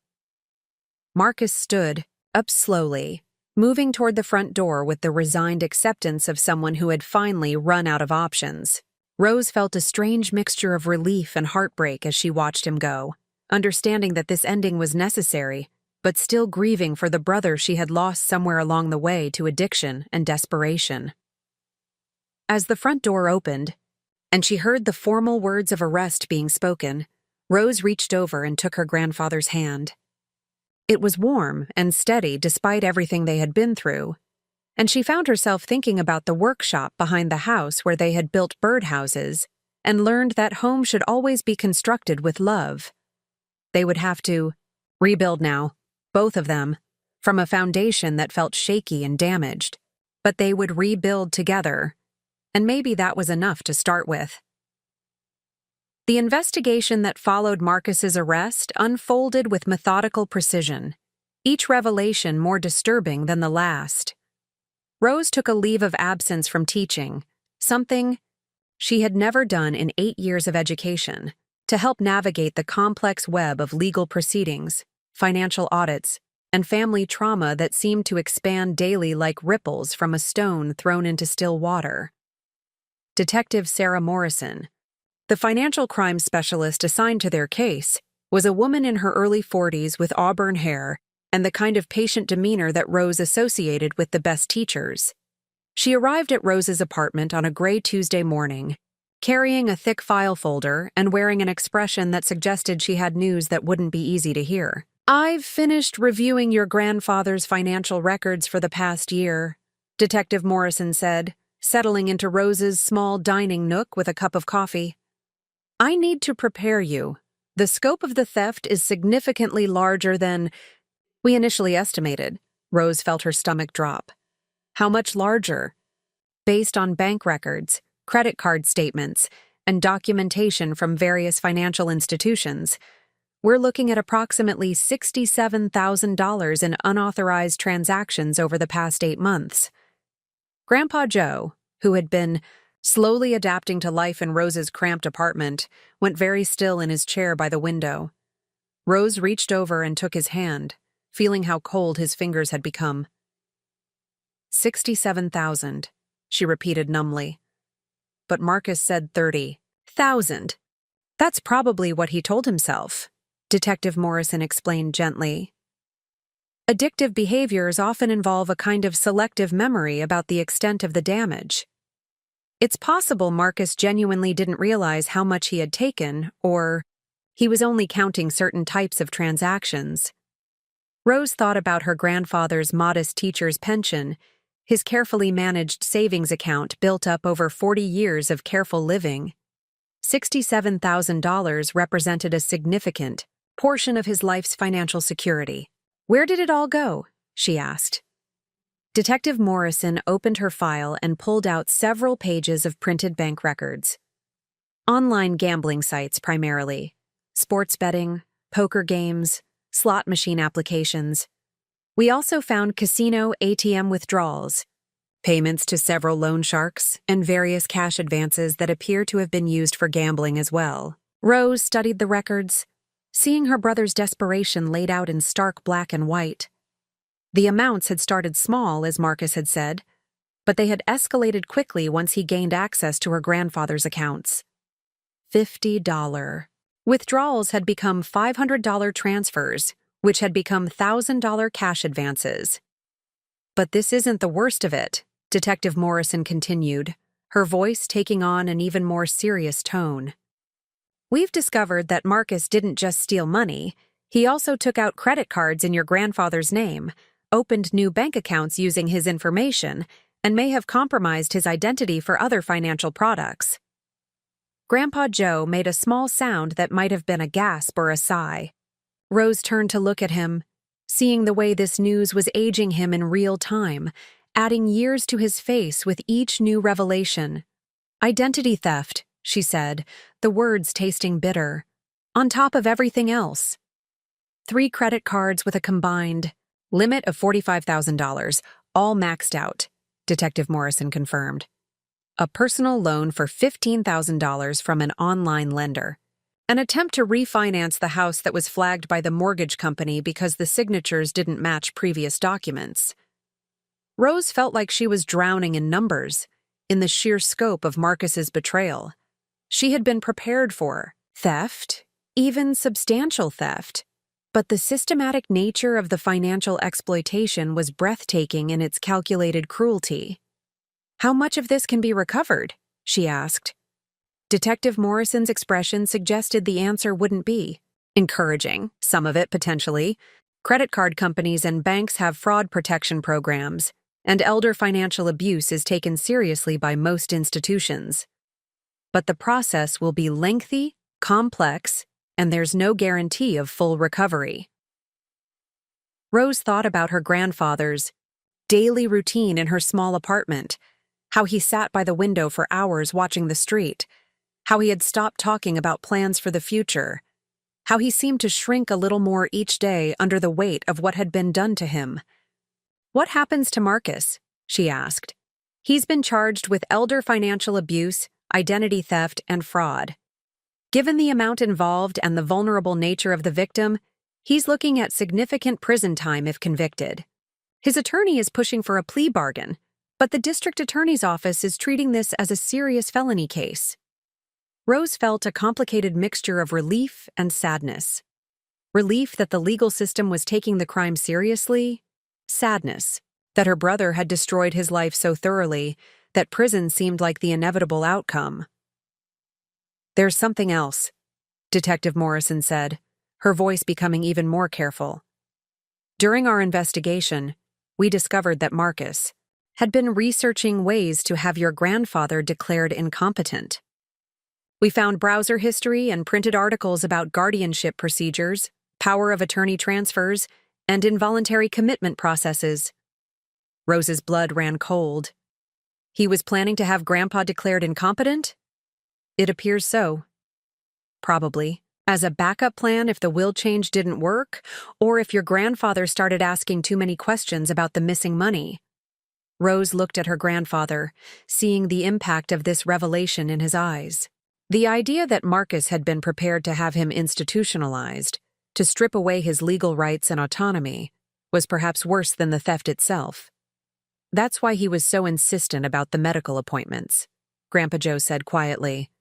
Marcus stood up slowly, moving toward the front door with the resigned acceptance of someone who had finally run out of options. Rose felt a strange mixture of relief and heartbreak as she watched him go, understanding that this ending was necessary, but still grieving for the brother she had lost somewhere along the way to addiction and desperation. As the front door opened, and she heard the formal words of arrest being spoken, Rose reached over and took her grandfather's hand. It was warm and steady despite everything they had been through, and she found herself thinking about the workshop behind the house where they had built birdhouses and learned that home should always be constructed with love. They would have to rebuild now, both of them, from a foundation that felt shaky and damaged, but they would rebuild together, and maybe that was enough to start with. The investigation that followed Marcus's arrest unfolded with methodical precision, each revelation more disturbing than the last. Rose took a leave of absence from teaching, something she had never done in 8 years of education, to help navigate the complex web of legal proceedings, financial audits, and family trauma that seemed to expand daily like ripples from a stone thrown into still water. Detective Sarah Morrison, the financial crime specialist assigned to their case, was a woman in her early 40s with auburn hair and the kind of patient demeanor that Rose associated with the best teachers. She arrived at Rose's apartment on a gray Tuesday morning, carrying a thick file folder and wearing an expression that suggested she had news that wouldn't be easy to hear. "I've finished reviewing your grandfather's financial records for the past year," Detective Morrison said, settling into Rose's small dining nook with a cup of coffee. "I need to prepare you. The scope of the theft is significantly larger than we initially estimated." Rose felt her stomach drop. How much larger? Based on bank records, credit card statements, and documentation from various financial institutions, we're looking at approximately $67,000 in unauthorized transactions over the past 8 months. Grandpa Joe, who had been slowly adapting to life in Rose's cramped apartment, went very still in his chair by the window. Rose reached over and took his hand, feeling how cold his fingers had become. 67,000, she repeated numbly. But Marcus said 30,000. That's probably what he told himself, Detective Morrison explained gently. Addictive behaviors often involve a kind of selective memory about the extent of the damage. It's possible Marcus genuinely didn't realize how much he had taken, or he was only counting certain types of transactions. Rose thought about her grandfather's modest teacher's pension, his carefully managed savings account built up over 40 years of careful living. $67,000 represented a significant portion of his life's financial security. "Where did it all go?" she asked. Detective Morrison opened her file and pulled out several pages of printed bank records. Online gambling sites primarily, sports betting, poker games, slot machine applications. We also found casino ATM withdrawals, payments to several loan sharks, and various cash advances that appear to have been used for gambling as well. Rose studied the records, seeing her brother's desperation laid out in stark black and white. The amounts had started small, as Marcus had said, but they had escalated quickly once he gained access to her grandfather's accounts. $50. Withdrawals had become $500 transfers, which had become $1,000 cash advances. "But this isn't the worst of it," Detective Morrison continued, her voice taking on an even more serious tone. "We've discovered that Marcus didn't just steal money, he also took out credit cards in your grandfather's name, opened new bank accounts using his information, and may have compromised his identity for other financial products." Grandpa Joe made a small sound that might have been a gasp or a sigh. Rose turned to look at him, seeing the way this news was aging him in real time, adding years to his face with each new revelation. "Identity theft," she said, the words tasting bitter. on top of everything else. 3 credit cards with a combined limit of $45,000, all maxed out, Detective Morrison confirmed. A personal loan for $15,000 from an online lender. An attempt to refinance the house that was flagged by the mortgage company because the signatures didn't match previous documents. Rose felt like she was drowning in numbers, in the sheer scope of Marcus's betrayal. She had been prepared for theft, even substantial theft, but the systematic nature of the financial exploitation was breathtaking in its calculated cruelty. "How much of this can be recovered?" she asked. Detective Morrison's expression suggested the answer wouldn't be encouraging, some of it potentially. Credit card companies and banks have fraud protection programs, and elder financial abuse is taken seriously by most institutions. But the process will be lengthy, complex, and there's no guarantee of full recovery. Rose thought about her grandfather's daily routine in her small apartment, how he sat by the window for hours watching the street, how he had stopped talking about plans for the future, how he seemed to shrink a little more each day under the weight of what had been done to him. "What happens to Marcus?" she asked. "He's been charged with elder financial abuse, identity theft, and fraud. Given the amount involved and the vulnerable nature of the victim, he's looking at significant prison time if convicted. His attorney is pushing for a plea bargain, but the district attorney's office is treating this as a serious felony case." Rose felt a complicated mixture of relief and sadness. Relief that the legal system was taking the crime seriously, sadness that her brother had destroyed his life so thoroughly that prison seemed like the inevitable outcome. "There's something else," Detective Morrison said, her voice becoming even more careful. "During our investigation, we discovered that Marcus had been researching ways to have your grandfather declared incompetent. We found browser history and printed articles about guardianship procedures, power of attorney transfers, and involuntary commitment processes." Rose's blood ran cold. "He was planning to have Grandpa declared incompetent?" "It appears so. Probably. As a backup plan if the will change didn't work, or if your grandfather started asking too many questions about the missing money." Rose looked at her grandfather, seeing the impact of this revelation in his eyes. The idea that Marcus had been prepared to have him institutionalized, to strip away his legal rights and autonomy, was perhaps worse than the theft itself. "That's why he was so insistent about the medical appointments," Grandpa Joe said quietly,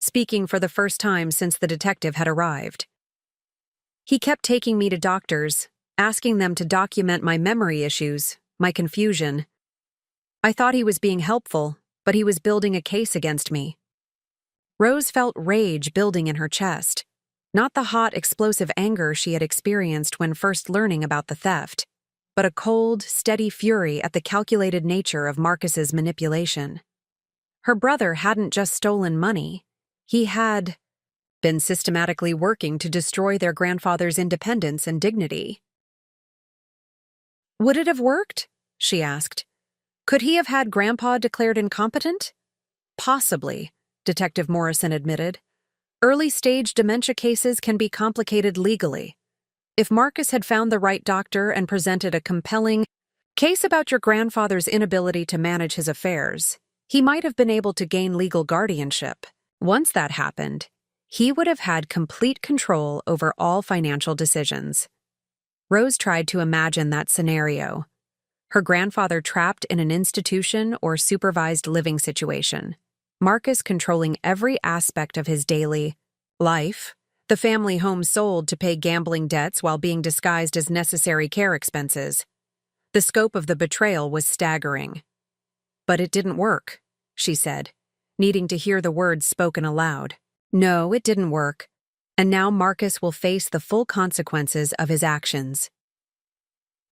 speaking for the first time since the detective had arrived. "He kept taking me to doctors, asking them to document my memory issues, my confusion. I thought he was being helpful, but he was building a case against me." Rose felt rage building in her chest, not the hot, explosive anger she had experienced when first learning about the theft, but a cold, steady fury at the calculated nature of Marcus's manipulation. Her brother hadn't just stolen money, he had been systematically working to destroy their grandfather's independence and dignity. "Would it have worked?" she asked. "Could he have had Grandpa declared incompetent?" "Possibly," Detective Morrison admitted. "Early-stage dementia cases can be complicated legally. If Marcus had found the right doctor and presented a compelling case about your grandfather's inability to manage his affairs, he might have been able to gain legal guardianship. Once that happened, he would have had complete control over all financial decisions." Rose tried to imagine that scenario. Her grandfather trapped in an institution or supervised living situation. Marcus controlling every aspect of his daily life, the family home sold to pay gambling debts while being disguised as necessary care expenses. The scope of the betrayal was staggering. "But it didn't work," she said, needing to hear the words spoken aloud. "No, it didn't work. And now Marcus will face the full consequences of his actions."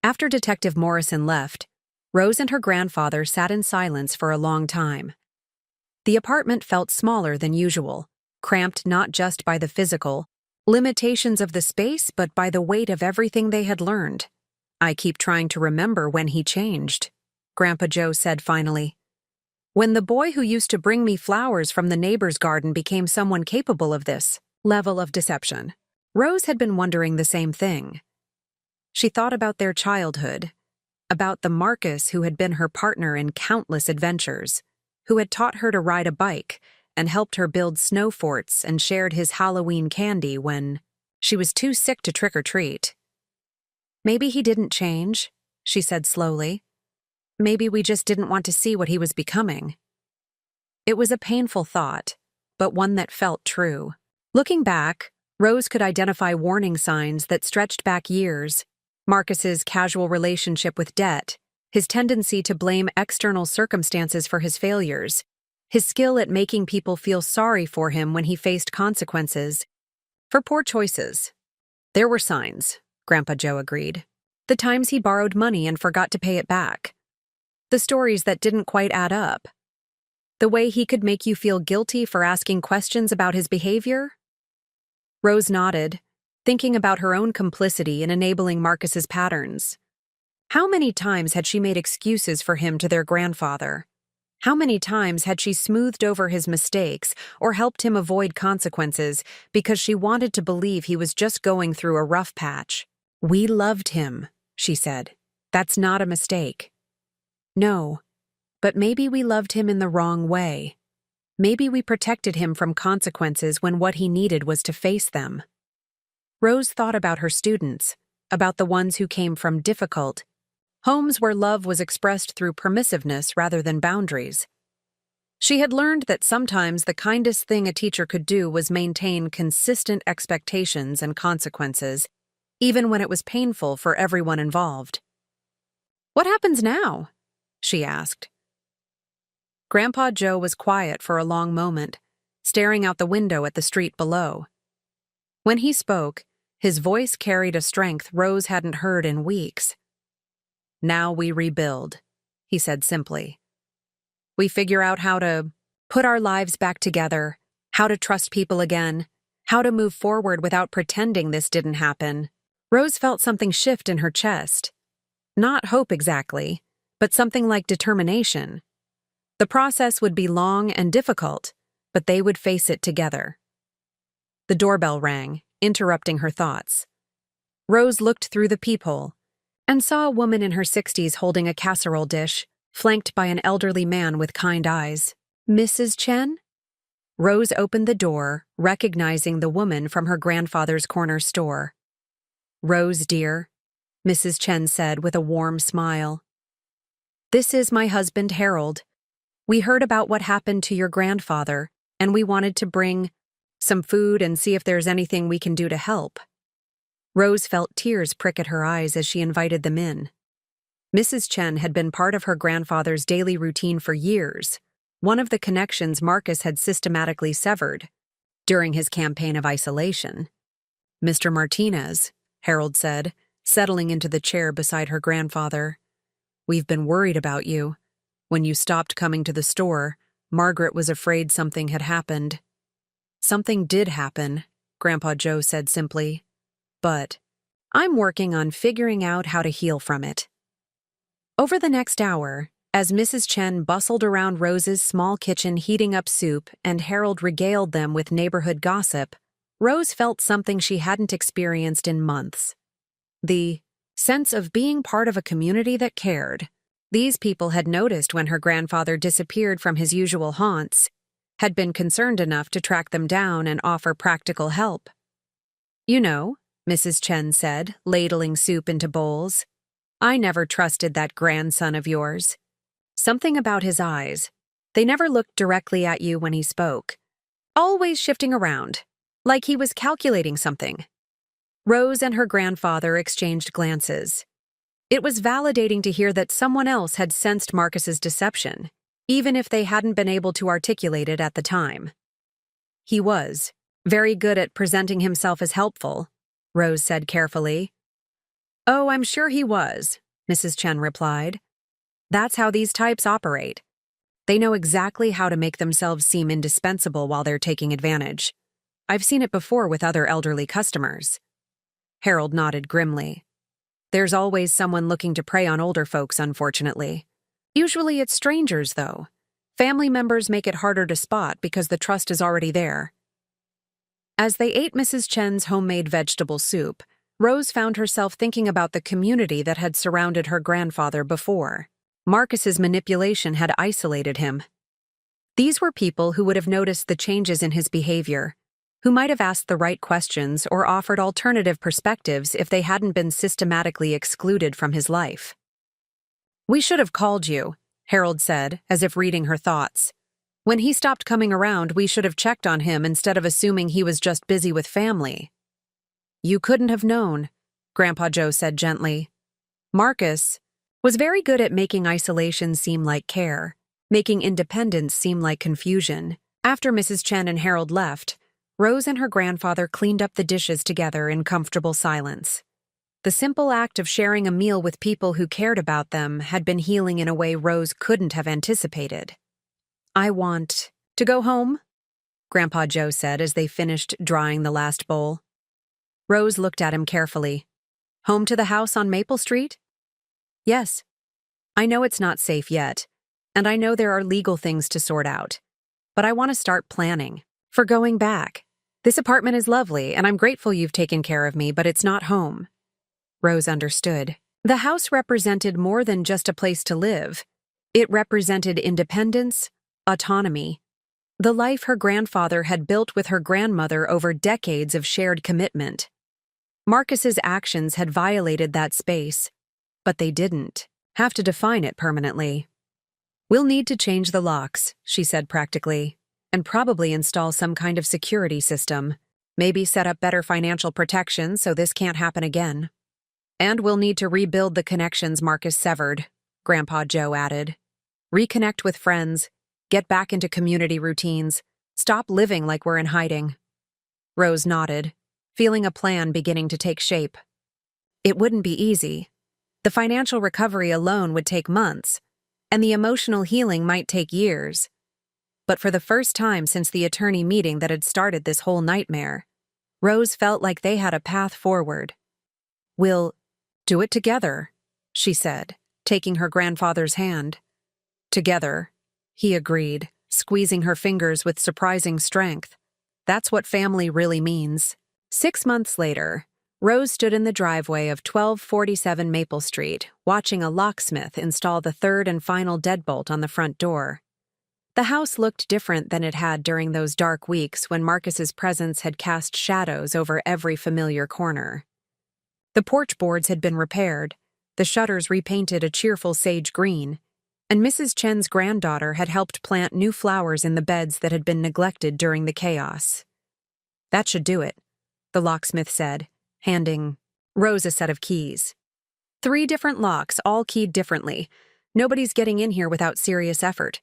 After Detective Morrison left, Rose and her grandfather sat in silence for a long time. The apartment felt smaller than usual, cramped not just by the physical limitations of the space but by the weight of everything they had learned. "I keep trying to remember when he changed," Grandpa Joe said finally. "When the boy who used to bring me flowers from the neighbor's garden became someone capable of this, level of deception. Rose had been wondering the same thing. She thought about their childhood, about the Marcus who had been her partner in countless adventures, who had taught her to ride a bike and helped her build snow forts and shared his Halloween candy when she was too sick to trick or treat. Maybe he didn't change, she said slowly. Maybe we just didn't want to see what he was becoming. It was a painful thought, but one that felt true. Looking back, Rose could identify warning signs that stretched back years. Marcus's casual relationship with debt, his tendency to blame external circumstances for his failures, his skill at making people feel sorry for him when he faced consequences for poor choices. There were signs, Grandpa Joe agreed. The times he borrowed money and forgot to pay it back. The stories that didn't quite add up. The way he could make you feel guilty for asking questions about his behavior? Rose nodded, thinking about her own complicity in enabling Marcus's patterns. How many times had she made excuses for him to their grandfather? How many times had she smoothed over his mistakes or helped him avoid consequences because she wanted to believe he was just going through a rough patch? "We loved him," she said. "That's not a mistake." "No, but maybe we loved him in the wrong way. Maybe we protected him from consequences when what he needed was to face them." Rose thought about her students, about the ones who came from difficult homes where love was expressed through permissiveness rather than boundaries. She had learned that sometimes the kindest thing a teacher could do was maintain consistent expectations and consequences, even when it was painful for everyone involved. "What happens now?" she asked. Grandpa Joe was quiet for a long moment, staring out the window at the street below. When he spoke, his voice carried a strength Rose hadn't heard in weeks. "Now we rebuild," he said simply. "We figure out how to put our lives back together, how to trust people again, how to move forward without pretending this didn't happen." Rose felt something shift in her chest. Not hope exactly, but something like determination. The process would be long and difficult, but they would face it together. The doorbell rang, interrupting her thoughts. Rose looked through the peephole and saw a woman in her 60s holding a casserole dish, flanked by an elderly man with kind eyes. "Mrs. Chen?" Rose opened the door, recognizing the woman from her grandfather's corner store. "Rose, dear," Mrs. Chen said with a warm smile. "This is my husband, Harold. We heard about what happened to your grandfather, and we wanted to bring some food and see if there's anything we can do to help." Rose felt tears prick at her eyes as she invited them in. Mrs. Chen had been part of her grandfather's daily routine for years, one of the connections Marcus had systematically severed during his campaign of isolation. "Mr. Martinez," Harold said, settling into the chair beside her grandfather. "We've been worried about you. When you stopped coming to the store, Margaret was afraid something had happened." "Something did happen," Grandpa Joe said simply. "But I'm working on figuring out how to heal from it." Over the next hour, as Mrs. Chen bustled around Rose's small kitchen heating up soup and Harold regaled them with neighborhood gossip, Rose felt something she hadn't experienced in months. The sense of being part of a community that cared. These people had noticed when her grandfather disappeared from his usual haunts, had been concerned enough to track them down and offer practical help. "You know," Mrs. Chen said, ladling soup into bowls, "I never trusted that grandson of yours. Something about his eyes. They never looked directly at you when he spoke. Always shifting around, like he was calculating something." Rose and her grandfather exchanged glances. It was validating to hear that someone else had sensed Marcus's deception, even if they hadn't been able to articulate it at the time. "He was very good at presenting himself as helpful," Rose said carefully. "Oh, I'm sure he was," Mrs. Chen replied. "That's how these types operate. They know exactly how to make themselves seem indispensable while they're taking advantage. I've seen it before with other elderly customers." Harold nodded grimly. "There's always someone looking to prey on older folks, unfortunately. Usually it's strangers, though. Family members make it harder to spot because the trust is already there." As they ate Mrs. Chen's homemade vegetable soup, Rose found herself thinking about the community that had surrounded her grandfather before. Marcus's manipulation had isolated him. These were people who would have noticed the changes in his behavior, who might have asked the right questions or offered alternative perspectives if they hadn't been systematically excluded from his life. "We should have called you," Harold said, as if reading her thoughts. "When he stopped coming around, we should have checked on him instead of assuming he was just busy with family." "You couldn't have known," Grandpa Joe said gently. Marcus was very good at making isolation seem like care, making independence seem like confusion. After Mrs. Chen and Harold left, Rose and her grandfather cleaned up the dishes together in comfortable silence. The simple act of sharing a meal with people who cared about them had been healing in a way Rose couldn't have anticipated. "I want to go home," Grandpa Joe said as they finished drying the last bowl. Rose looked at him carefully. "Home to the house on Maple Street?" "Yes. I know it's not safe yet, and I know there are legal things to sort out, but I want to start planning for going back. This apartment is lovely, and I'm grateful you've taken care of me, but it's not home." Rose understood. The house represented more than just a place to live. It represented independence, autonomy, the life her grandfather had built with her grandmother over decades of shared commitment. Marcus's actions had violated that space, but they didn't have to define it permanently. "We'll need to change the locks," she said practically, "and probably install some kind of security system. Maybe set up better financial protection so this can't happen again. And we'll need to rebuild the connections Marcus severed," Grandpa Joe added. "Reconnect with friends, get back into community routines, stop living like we're in hiding." Rose nodded, feeling a plan beginning to take shape. It wouldn't be easy. The financial recovery alone would take months, and the emotional healing might take years. But for the first time since the attorney meeting that had started this whole nightmare, Rose felt like they had a path forward. "We'll do it together," she said, taking her grandfather's hand. "Together," he agreed, squeezing her fingers with surprising strength. "That's what family really means." 6 months later, Rose stood in the driveway of 1247 Maple Street, watching a locksmith install the third and final deadbolt on the front door. The house looked different than it had during those dark weeks when Marcus's presence had cast shadows over every familiar corner. The porch boards had been repaired, the shutters repainted a cheerful sage green, and Mrs. Chen's granddaughter had helped plant new flowers in the beds that had been neglected during the chaos. "That should do it," the locksmith said, handing Rose a set of keys. 3 different locks, all keyed differently. Nobody's getting in here without serious effort."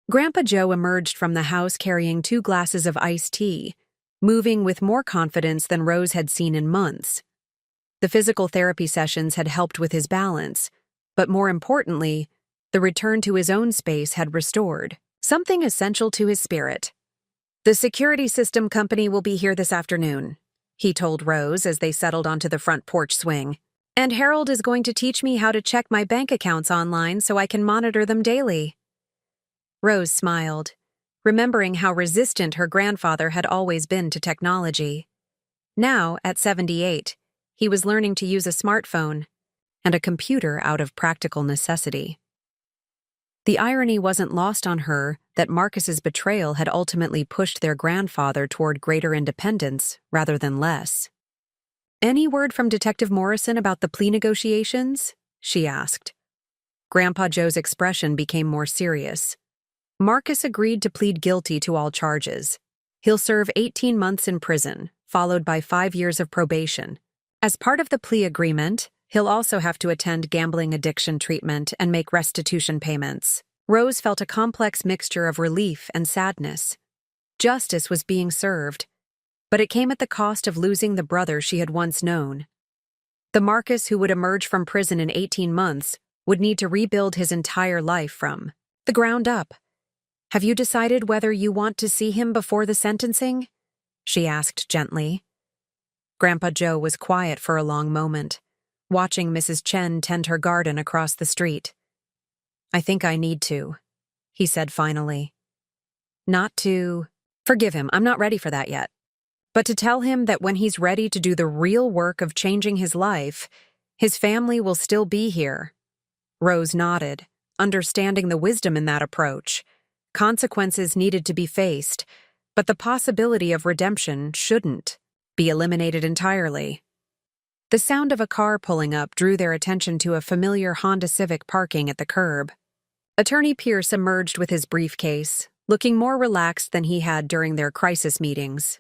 Grandpa Joe emerged from the house carrying 2 glasses of iced tea, moving with more confidence than Rose had seen in months. The physical therapy sessions had helped with his balance, but more importantly, the return to his own space had restored something essential to his spirit. "The security system company will be here this afternoon," he told Rose as they settled onto the front porch swing. "And Harold is going to teach me how to check my bank accounts online so I can monitor them daily." Rose smiled, remembering how resistant her grandfather had always been to technology. Now, at 78, he was learning to use a smartphone and a computer out of practical necessity. The irony wasn't lost on her that Marcus's betrayal had ultimately pushed their grandfather toward greater independence rather than less. "Any word from Detective Morrison about the plea negotiations?" she asked. Grandpa Joe's expression became more serious. "Marcus agreed to plead guilty to all charges. He'll serve 18 months in prison, followed by 5 years of probation. As part of the plea agreement, he'll also have to attend gambling addiction treatment and make restitution payments." Rose felt a complex mixture of relief and sadness. Justice was being served, but it came at the cost of losing the brother she had once known. The Marcus who would emerge from prison in 18 months would need to rebuild his entire life from the ground up. "Have you decided whether you want to see him before the sentencing?" she asked gently. Grandpa Joe was quiet for a long moment, watching Mrs. Chen tend her garden across the street. "I think I need to," he said finally. "Not to Forgive him, I'm not ready for that yet. But to tell him that when he's ready to do the real work of changing his life, his family will still be here. Rose nodded, understanding the wisdom in that approach. Consequences needed to be faced, but the possibility of redemption shouldn't be eliminated entirely. The sound of a car pulling up drew their attention to a familiar Honda Civic parking at the curb. Attorney Pierce emerged with his briefcase, looking more relaxed than he had during their crisis meetings.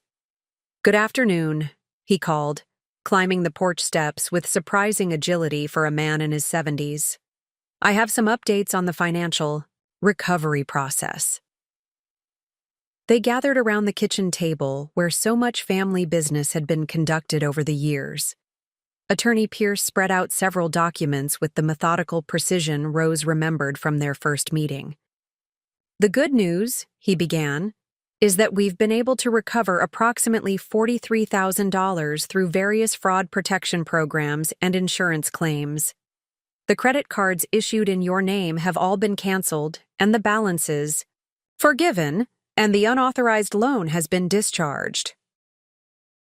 "Good afternoon," he called, climbing the porch steps with surprising agility for a man in his 70s. "I have some updates on the financial recovery process." They gathered around the kitchen table where so much family business had been conducted over the years. Attorney Pierce spread out several documents with the methodical precision Rose remembered from their first meeting. "The good news," he began, "is that we've been able to recover approximately $43,000 through various fraud protection programs and insurance claims. The credit cards issued in your name have all been canceled, and the balances forgiven, and the unauthorized loan has been discharged."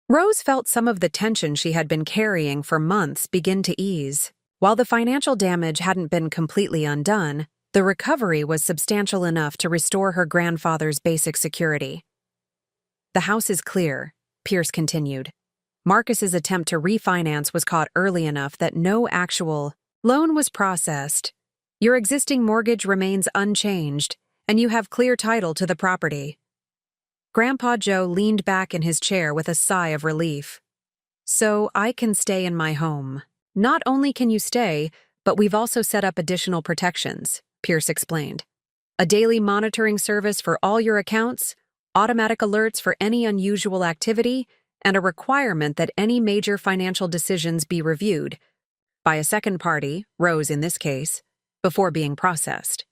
Rose felt some of the tension she had been carrying for months begin to ease. While the financial damage hadn't been completely undone, the recovery was substantial enough to restore her grandfather's basic security. "The house is clear," Pierce continued. "Marcus's attempt to refinance was caught early enough that no actual loan was processed. Your existing mortgage remains unchanged, and you have clear title to the property." Grandpa Joe leaned back in his chair with a sigh of relief. "So I can stay in my home. Not only can you stay, but we've also set up additional protections," Pierce explained. "A daily monitoring service for all your accounts, automatic alerts for any unusual activity, and a requirement that any major financial decisions be reviewed by a second party, Rose in this case, before being processed."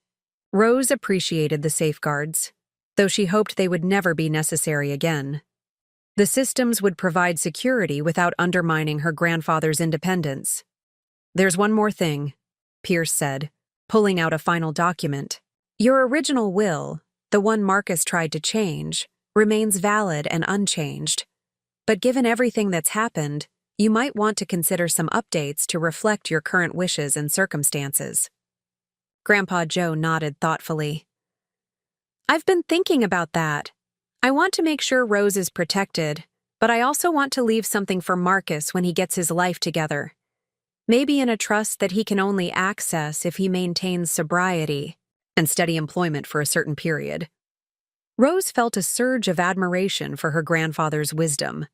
Rose appreciated the safeguards, though she hoped they would never be necessary again. The systems would provide security without undermining her grandfather's independence. "There's one more thing," Pierce said, pulling out a final document. "Your original will, the one Marcus tried to change, remains valid and unchanged. But given everything that's happened, you might want to consider some updates to reflect your current wishes and circumstances." Grandpa Joe nodded thoughtfully. "I've been thinking about that. I want to make sure Rose is protected, but I also want to leave something for Marcus when he gets his life together. Maybe in a trust that he can only access if he maintains sobriety and steady employment for a certain period." Rose felt a surge of admiration for her grandfather's wisdom.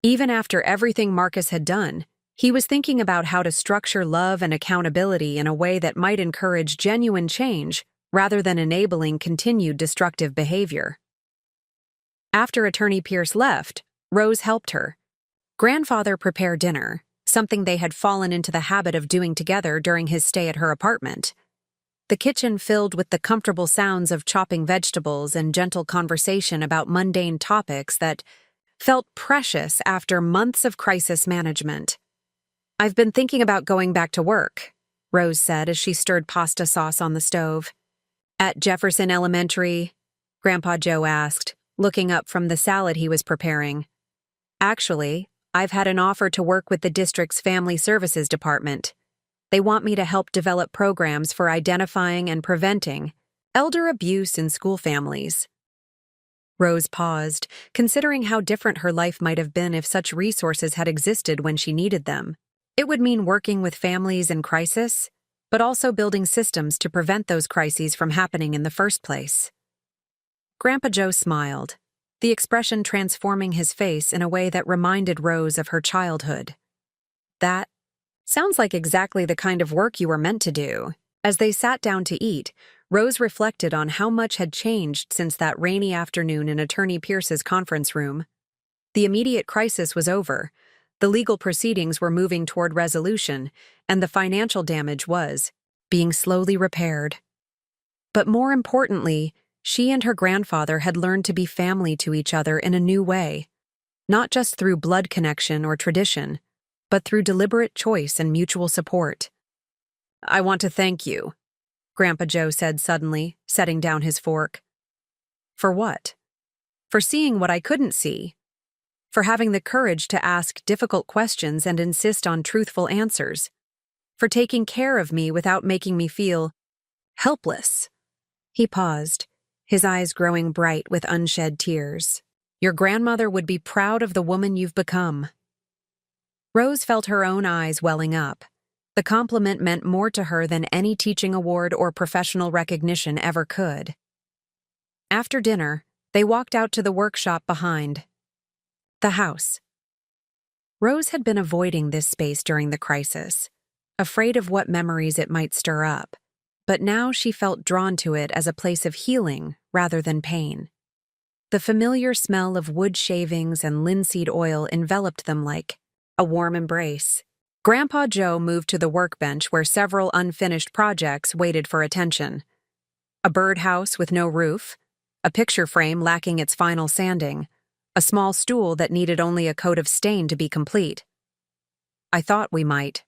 Even after everything Marcus had done, he was thinking about how to structure love and accountability in a way that might encourage genuine change rather than enabling continued destructive behavior. After Attorney Pierce left, Rose helped her. Grandfather prepare dinner, something they had fallen into the habit of doing together during his stay at her apartment. The kitchen filled with the comfortable sounds of chopping vegetables and gentle conversation about mundane topics that felt precious after months of crisis management. "I've been thinking about going back to work," Rose said as she stirred pasta sauce on the stove. "At Jefferson Elementary?" Grandpa Joe asked, looking up from the salad he was preparing. "Actually, I've had an offer to work with the district's Family Services Department. They want me to help develop programs for identifying and preventing elder abuse in school families." Rose paused, considering how different her life might have been if such resources had existed when she needed them. It would mean working with families in crisis, but also building systems to prevent those crises from happening in the first place. Grandpa Joe smiled, the expression transforming his face in a way that reminded Rose of her childhood. "That sounds like exactly the kind of work you were meant to do." As they sat down to eat, Rose reflected on how much had changed since that rainy afternoon in Attorney Pierce's conference room. The immediate crisis was over, the legal proceedings were moving toward resolution, and the financial damage was being slowly repaired. But more importantly, she and her grandfather had learned to be family to each other in a new way, not just through blood connection or tradition, but through deliberate choice and mutual support. "I want to thank you," Grandpa Joe said suddenly, setting down his fork. "For what?" for seeing what I couldn't see, for having the courage to ask difficult questions and insist on truthful answers, for taking care of me without making me feel helpless." He paused, his eyes growing bright with unshed tears. "Your grandmother would be proud of the woman you've become." Rose felt her own eyes welling up. The compliment meant more to her than any teaching award or professional recognition ever could. After dinner, they walked out to the workshop behind the house. Rose had been avoiding this space during the crisis, afraid of what memories it might stir up, but now she felt drawn to it as a place of healing rather than pain. The familiar smell of wood shavings and linseed oil enveloped them like a warm embrace. Grandpa Joe moved to the workbench where several unfinished projects waited for attention. A birdhouse with no roof, a picture frame lacking its final sanding, a small stool that needed only a coat of stain to be complete. "I thought we might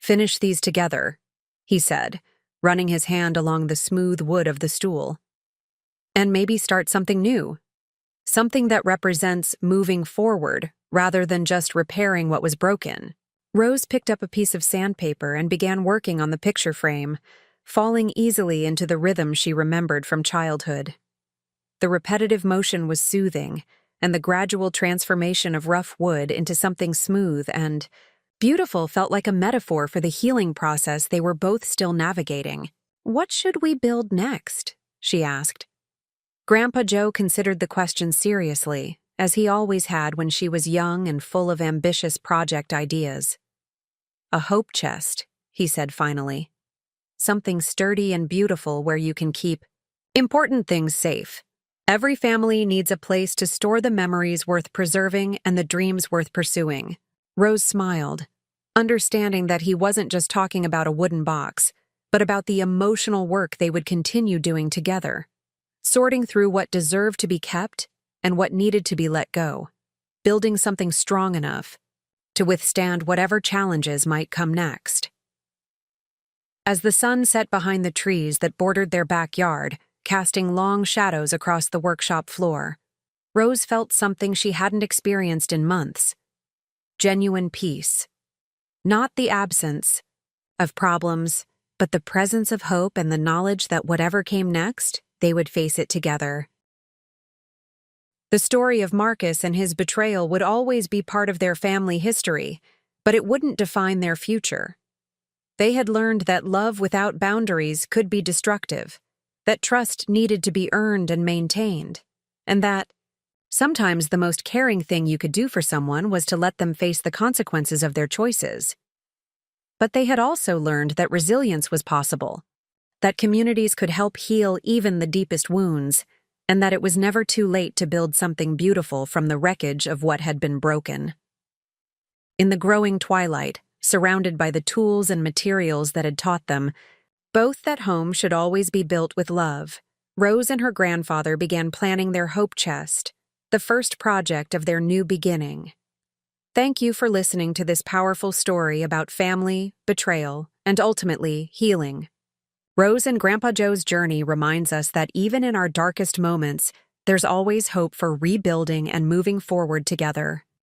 finish these together," he said, running his hand along the smooth wood of the stool. "And maybe start something new. Something that represents moving forward rather than just repairing what was broken." Rose picked up a piece of sandpaper and began working on the picture frame, falling easily into the rhythm she remembered from childhood. The repetitive motion was soothing, and the gradual transformation of rough wood into something smooth and beautiful felt like a metaphor for the healing process they were both still navigating. "What should we build next?" she asked. Grandpa Joe considered the question seriously, as he always had when she was young and full of ambitious project ideas. "A hope chest," he said finally. "Something sturdy and beautiful where you can keep important things safe. Every family needs a place to store the memories worth preserving and the dreams worth pursuing." Rose smiled, understanding that he wasn't just talking about a wooden box, but about the emotional work they would continue doing together, sorting through what deserved to be kept and what needed to be let go, building something strong enough to withstand whatever challenges might come next. As the sun set behind the trees that bordered their backyard, casting long shadows across the workshop floor, Rose felt something she hadn't experienced in months: genuine peace. Not the absence of problems, but the presence of hope and the knowledge that whatever came next, they would face it together. The story of Marcus and his betrayal would always be part of their family history, but it wouldn't define their future. They had learned that love without boundaries could be destructive, that trust needed to be earned and maintained, and that sometimes the most caring thing you could do for someone was to let them face the consequences of their choices. But they had also learned that resilience was possible, that communities could help heal even the deepest wounds, and that it was never too late to build something beautiful from the wreckage of what had been broken. In the growing twilight, surrounded by the tools and materials that had taught them both that home should always be built with love, Rose and her grandfather began planning their hope chest, the first project of their new beginning. Thank you for listening to this powerful story about family, betrayal, and ultimately, healing. Rose and Grandpa Joe's journey reminds us that even in our darkest moments, there's always hope for rebuilding and moving forward together.